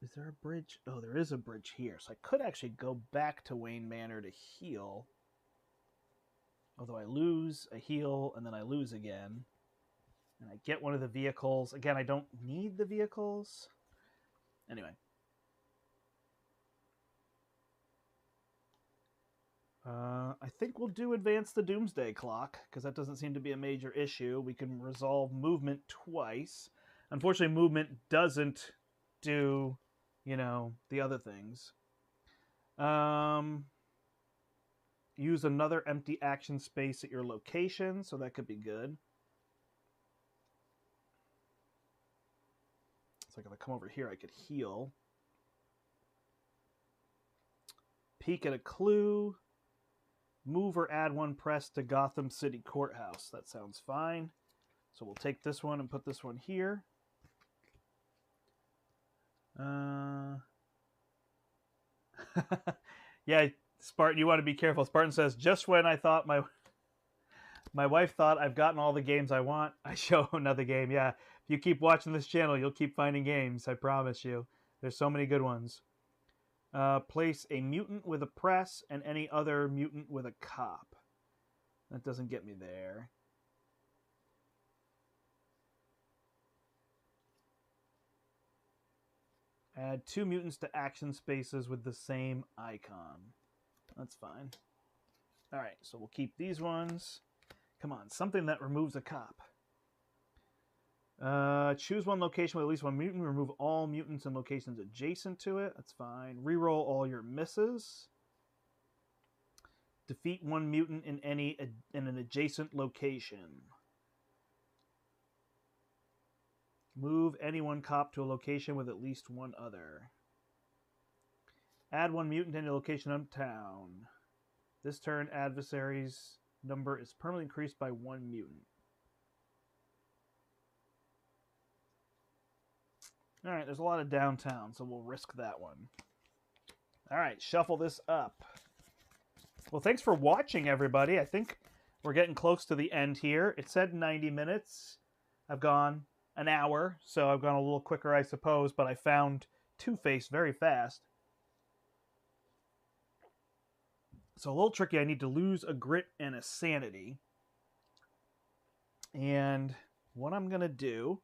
Is there a bridge? Oh, there is a bridge here. So I could actually go back to Wayne Manor to heal. Although I lose, I heal, and then I lose again. And I get one of the vehicles. Again, I don't need the vehicles. Anyway. I think we'll do advance the doomsday clock, because that doesn't seem to be a major issue. We can resolve movement twice. Unfortunately, movement doesn't do, you know, the other things. Use another empty action space at your location, so that could be good. So if I come over here, I could heal. Peek at a clue. Move or add one press to Gotham City Courthouse. That sounds fine. So we'll take this one and put this one here. Yeah, Spartan, you want to be careful. Spartan says, just when I thought my wife thought I've gotten all the games I want, I show another game. Yeah, if you keep watching this channel, you'll keep finding games. I promise you. There's so many good ones. Place a mutant with a press and any other mutant with a cop. That doesn't get me there. Add 2 mutants to action spaces with the same icon. That's fine. All right, so we'll keep these ones. Come on, something that removes a cop. Choose one location with at least one mutant. Remove all mutants and locations adjacent to it. That's fine. Reroll all your misses. Defeat one mutant in an adjacent location. Move any one cop to a location with at least one other. Add one mutant to any location uptown. This turn, adversary's number is permanently increased by 1 mutant. All right, there's a lot of downtown, so we'll risk that one. All right, shuffle this up. Well, thanks for watching, everybody. I think we're getting close to the end here. It said 90 minutes. I've gone an hour, so I've gone a little quicker, I suppose, but I found Two-Face very fast. So a little tricky. I need to lose a grit and a sanity. And what I'm going to do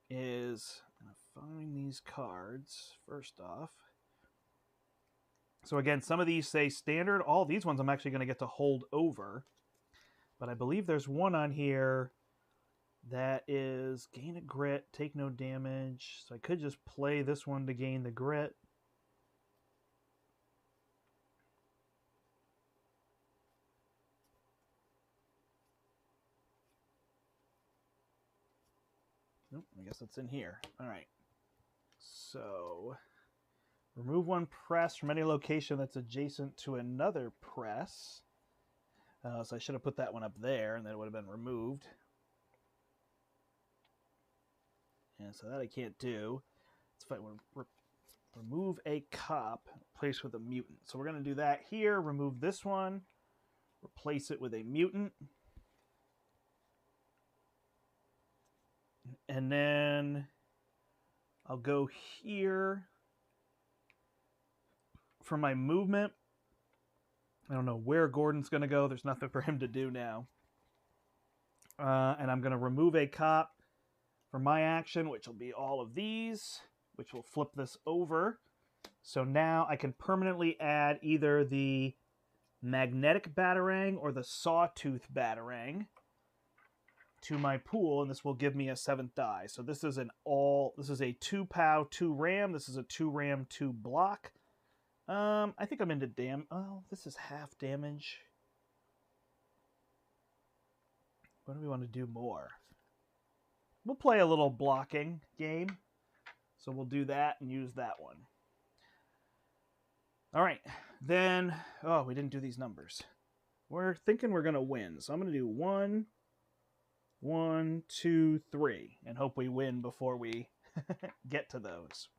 is I'm going to find these cards first off. So again, some of these say standard. All these ones I'm actually going to get to hold over. But I believe there's one on here That is gain a grit, take no damage. So I could just play this one to gain the grit. Nope, I guess it's in here. All right. So remove one press from any location that's adjacent to another press. So I should have put that one up there, and then it would have been removed. And so that I can't do. Let's fight one. Remove a cop, place with a mutant. So we're going to do that here. Remove this one. Replace it with a mutant. And then I'll go here for my movement. I don't know where Gordon's going to go. There's nothing for him to do now. And I'm going to remove a cop for my action, which will be all of these, which will flip this over. So now I can permanently add either the magnetic batarang or the sawtooth batarang to my pool, and this will give me a 7th die. So this is a 2 POW, 2 ram. This is a 2 ram, 2 block. I think I'm into oh, this is half damage. What do we want to do more? We'll play a little blocking game. So we'll do that and use that one. All right, then, oh, we didn't do these numbers. We're thinking we're going to win. So I'm going to do 1, 1, 2, 3, and hope we win before we get to those.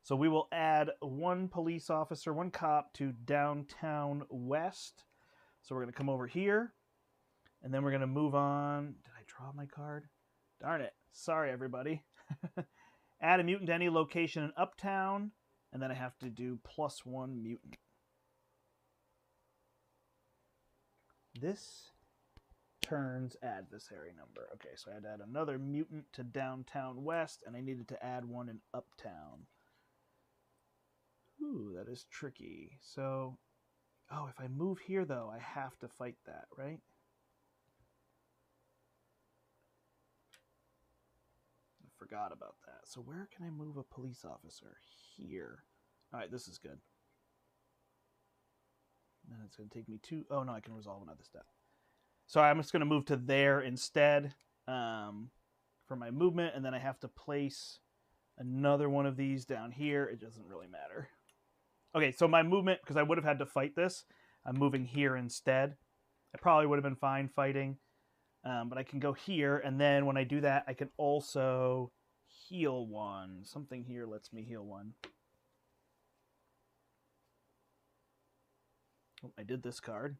So we will add 1 police officer, 1 cop to downtown west. So we're going to come over here, and then we're going to move on. Did I draw my card? Darn it. Sorry, everybody. Add a mutant to any location in Uptown, and then I have to do +1 mutant. This turns adversary number. Okay, so I had to add another mutant to downtown west, and I needed to add 1 in Uptown. Ooh, that is tricky. So, oh, if I move here, though, I have to fight that, right? I forgot about that. So where can I move a police officer? Here. All right, this is good. And it's going to take me to... Oh, no, I can resolve another step. So I'm just going to move to there instead for my movement, and then I have to place another one of these down here. It doesn't really matter. Okay, so my movement, because I would have had to fight this, I'm moving here instead. I probably would have been fine fighting, but I can go here, and then when I do that, I can also heal 1. Something here lets me heal 1. Oh, I did this card.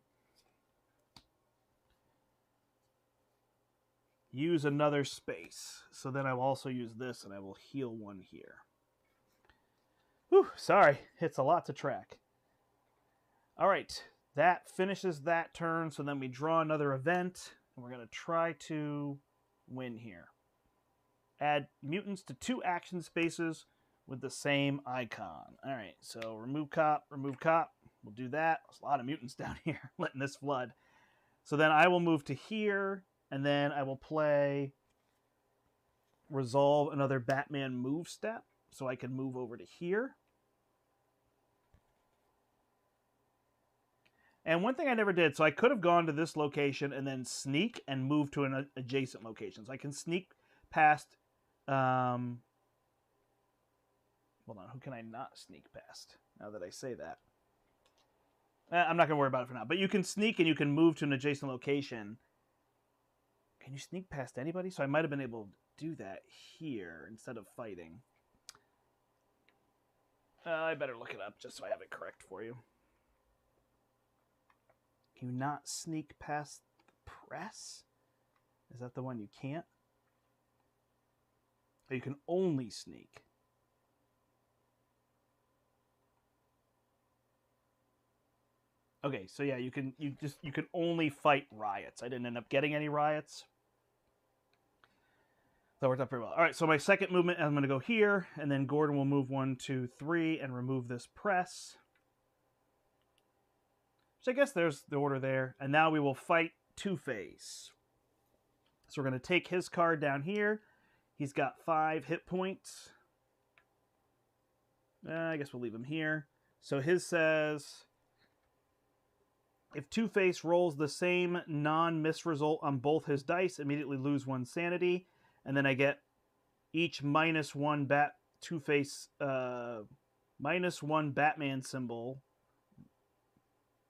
Use another space. So then I will also use this, and I will heal 1 here. Whew, sorry, it's a lot to track. All right, that finishes that turn, so then we draw another event, and we're going to try to win here. Add mutants to 2 action spaces with the same icon. All right, so remove cop, remove cop. We'll do that. There's a lot of mutants down here letting this flood. So then I will move to here, and then I will play resolve another Batman move step, so I can move over to here. And one thing I never did, so I could have gone to this location and then sneak and move to an adjacent location. So I can sneak past... hold on, who can I not sneak past now that I say that? I'm not going to worry about it for now. But you can sneak and you can move to an adjacent location. Can you sneak past anybody? So I might have been able to do that here instead of fighting. I better look it up just so I have it correct for you. Can you not sneak past the press? Is that the one you can't? Or you can only sneak. Okay, so yeah, you can only fight riots. I didn't end up getting any riots. That worked out pretty well. All right, so my second movement, I'm going to go here, and then Gordon will move 1, 2, 3, and remove this press. So I guess there's the order there. And now we will fight Two-Face. So we're going to take his card down here. He's got 5 hit points. I guess we'll leave him here. So his says, if Two-Face rolls the same non-miss result on both his dice, immediately lose 1 sanity. And then I get each -1 Two-Face -1 Batman symbol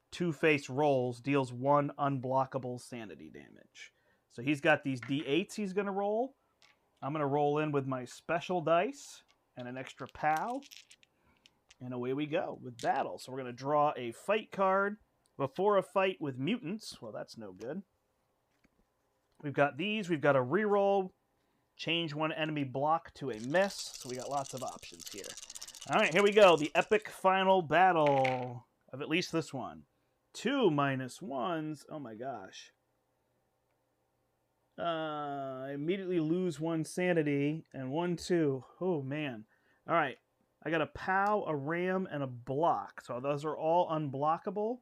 Two-Face rolls deals 1 unblockable sanity damage. So he's got these D8s he's going to roll. I'm going to roll in with my special dice and an extra POW. And away we go with battle. So we're going to draw a fight card before a fight with mutants. Well, that's no good. We've got these. We've got a reroll. Change 1 enemy block to a miss. So we got lots of options here. All right, here we go. The epic final battle of at least this one. 2 -1s. Oh my gosh. I immediately lose 1 sanity and 1, 2. Oh man. All right. I got a POW, a RAM, and a block. So those are all unblockable.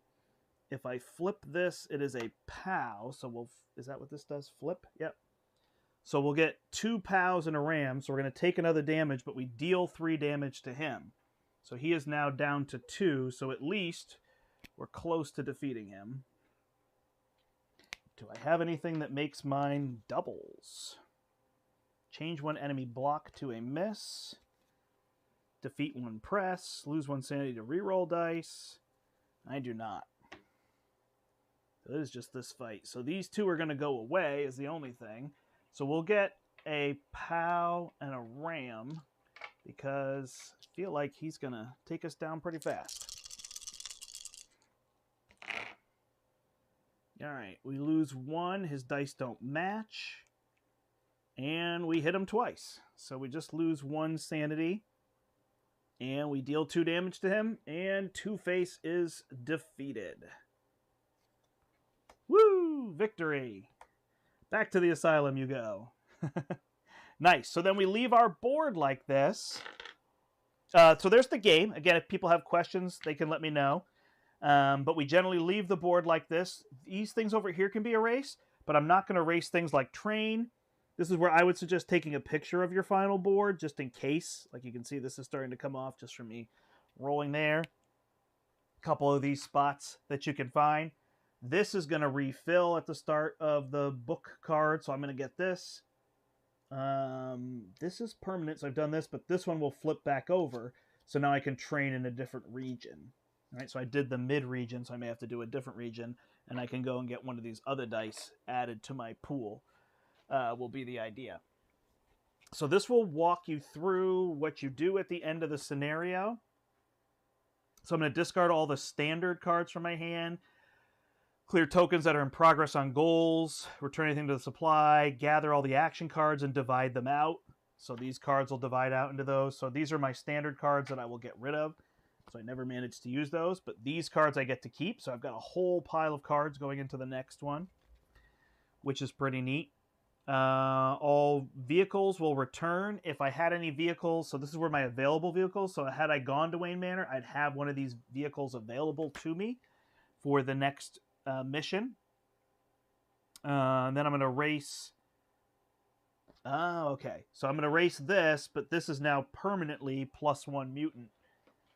If I flip this, it is a POW. So is that what this does? Flip? Yep. So we'll get 2 POWs and a RAM. So we're going to take another damage, but we deal 3 damage to him. So he is now down to 2. So at least we're close to defeating him. Do I have anything that makes mine doubles? Change 1 enemy block to a miss. Defeat 1 press. Lose 1 sanity to reroll dice. I do not. So it is just this fight. So these 2 are going to go away is the only thing. So we'll get a POW and a RAM because I feel like he's going to take us down pretty fast. All right, we lose 1. His dice don't match. And we hit him twice. So we just lose 1 sanity. And we deal 2 damage to him. And Two-Face is defeated. Woo! Victory! Back to the asylum you go. Nice. So then we leave our board like this. So there's the game. Again, if people have questions, they can let me know. But we generally leave the board like this. These things over here can be erased, but I'm not going to erase things like train. This is where I would suggest taking a picture of your final board, just in case. Like you can see, this is starting to come off just from me rolling there. A couple of these spots that you can find. This is going to refill at the start of the book card, so I'm going to get this. This is permanent, so I've done this, but this one will flip back over, so now I can train in a different region. All right, so I did the mid-region, so I may have to do a different region, and I can go and get one of these other dice added to my pool, will be the idea. So this will walk you through what you do at the end of the scenario. So I'm going to discard all the standard cards from my hand, clear tokens that are in progress on goals, return anything to the supply, gather all the action cards and divide them out. So these cards will divide out into those. So these are my standard cards that I will get rid of. So I never managed to use those, but these cards I get to keep. So I've got a whole pile of cards going into the next one, which is pretty neat. All vehicles will return if I had any vehicles. So this is where my available vehicles. So had I gone to Wayne Manor, I'd have one of these vehicles available to me for the next mission. And then I'm going to race. Okay. So I'm going to race this, but this is now permanently +1 mutant.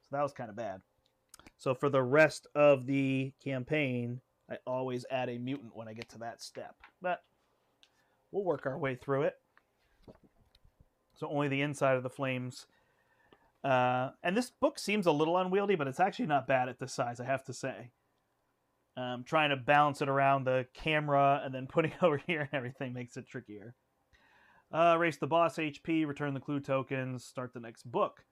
So that was kind of bad. So for the rest of the campaign, I always add a mutant when I get to that step. But we'll work our way through it. So only the inside of the flames. And this book seems a little unwieldy, but it's actually not bad at this size, I have to say. Trying to balance it around the camera and then putting it over here and everything makes it trickier. Erase the boss HP, return the clue tokens, start the next book.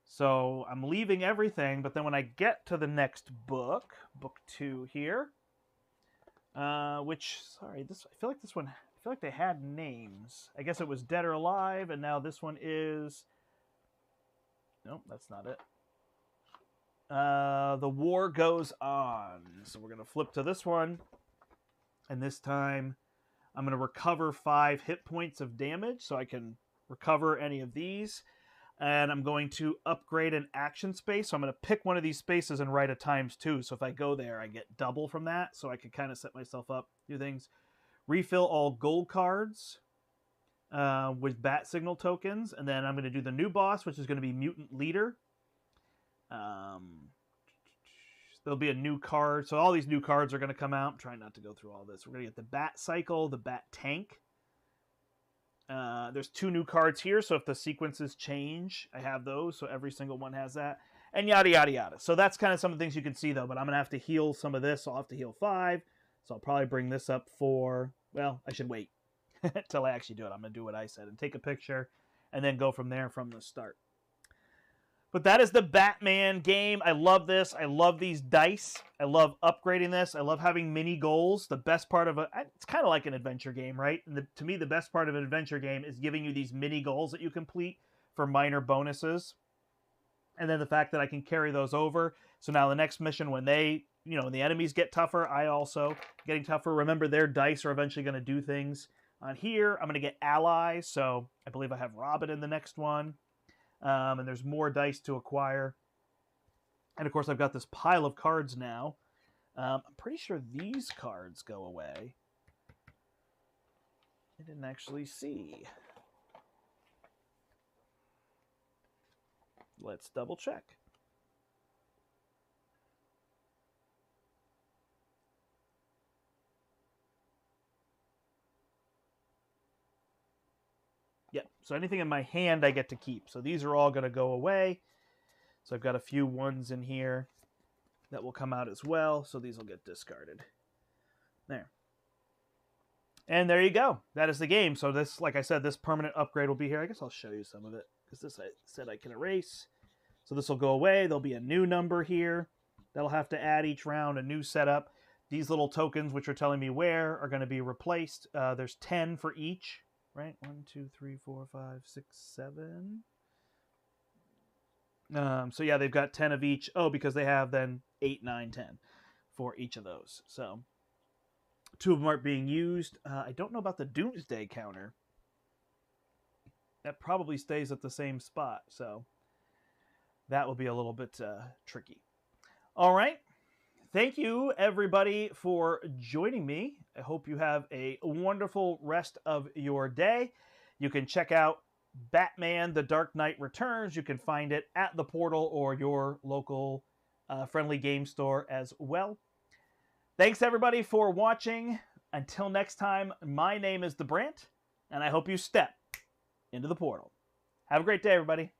So I'm leaving everything, but then when I get to the next book, book 2 here, which, sorry, I feel like this one, I feel like they had names. I guess it was Dead or Alive, and now this one is, nope, that's not it. The War Goes On. So we're going to flip to this one, and this time I'm going to recover 5 hit points of damage, so I can recover any of these. And I'm going to upgrade an action space. So I'm going to pick one of these spaces and write a ×2. So if I go there, I get double from that. So I could kind of set myself up, do things. refill all gold cards with bat signal tokens. And then I'm going to do the new boss, which is going to be Mutant Leader. There'll be a new card. So all these new cards are going to come out. I'm trying not to go through all this. We're going to get the Bat Cycle, the Bat Tank. There's 2 new cards here, so if the sequences change, I have those, so every single one has that. And yada, yada, yada. So that's kind of some of the things you can see, though. But I'm going to have to heal some of this, so I'll have to heal 5. So I'll probably bring this up for... Well, I should wait until I actually do it. I'm going to do what I said and take a picture and then go from there from the start. But that is the Batman game. I love this. I love these dice. I love upgrading this. I love having mini goals. The best part of it's kind of like an adventure game, right? And to me, the best part of an adventure game is giving you these mini goals that you complete for minor bonuses. And then the fact that I can carry those over. So now the next mission, when they, when the enemies get tougher, I also getting tougher. Remember, their dice are eventually going to do things. On here, I'm going to get allies. So I believe I have Robin in the next one. And there's more dice to acquire. And of course, I've got this pile of cards now. I'm pretty sure these cards go away. I didn't actually see. Let's double check. Yep, so anything in my hand I get to keep. So these are all going to go away. So I've got a few ones in here that will come out as well. So these will get discarded. There. And there you go. That is the game. So this, like I said, this permanent upgrade will be here. I guess I'll show you some of it, because this I said I can erase. So this will go away. There'll be a new number here that'll have to add each round, a new setup. These little tokens, which are telling me where, are going to be replaced. There's 10 for each. Right? 1, 2, 3, 4, 5, 6, 7. So yeah, they've got 10 of each. Oh, because they have then 8, 9, 10 for each of those. So 2 of them aren't being used. I don't know about the Doomsday counter. That probably stays at the same spot. So that will be a little bit tricky. All right. Thank you, everybody, for joining me. I hope you have a wonderful rest of your day. You can check out Batman: The Dark Knight Returns. You can find it at the portal or your local friendly game store as well. Thanks, everybody, for watching. Until next time, my name is the Brandt, and I hope you step into the portal. Have a great day, everybody.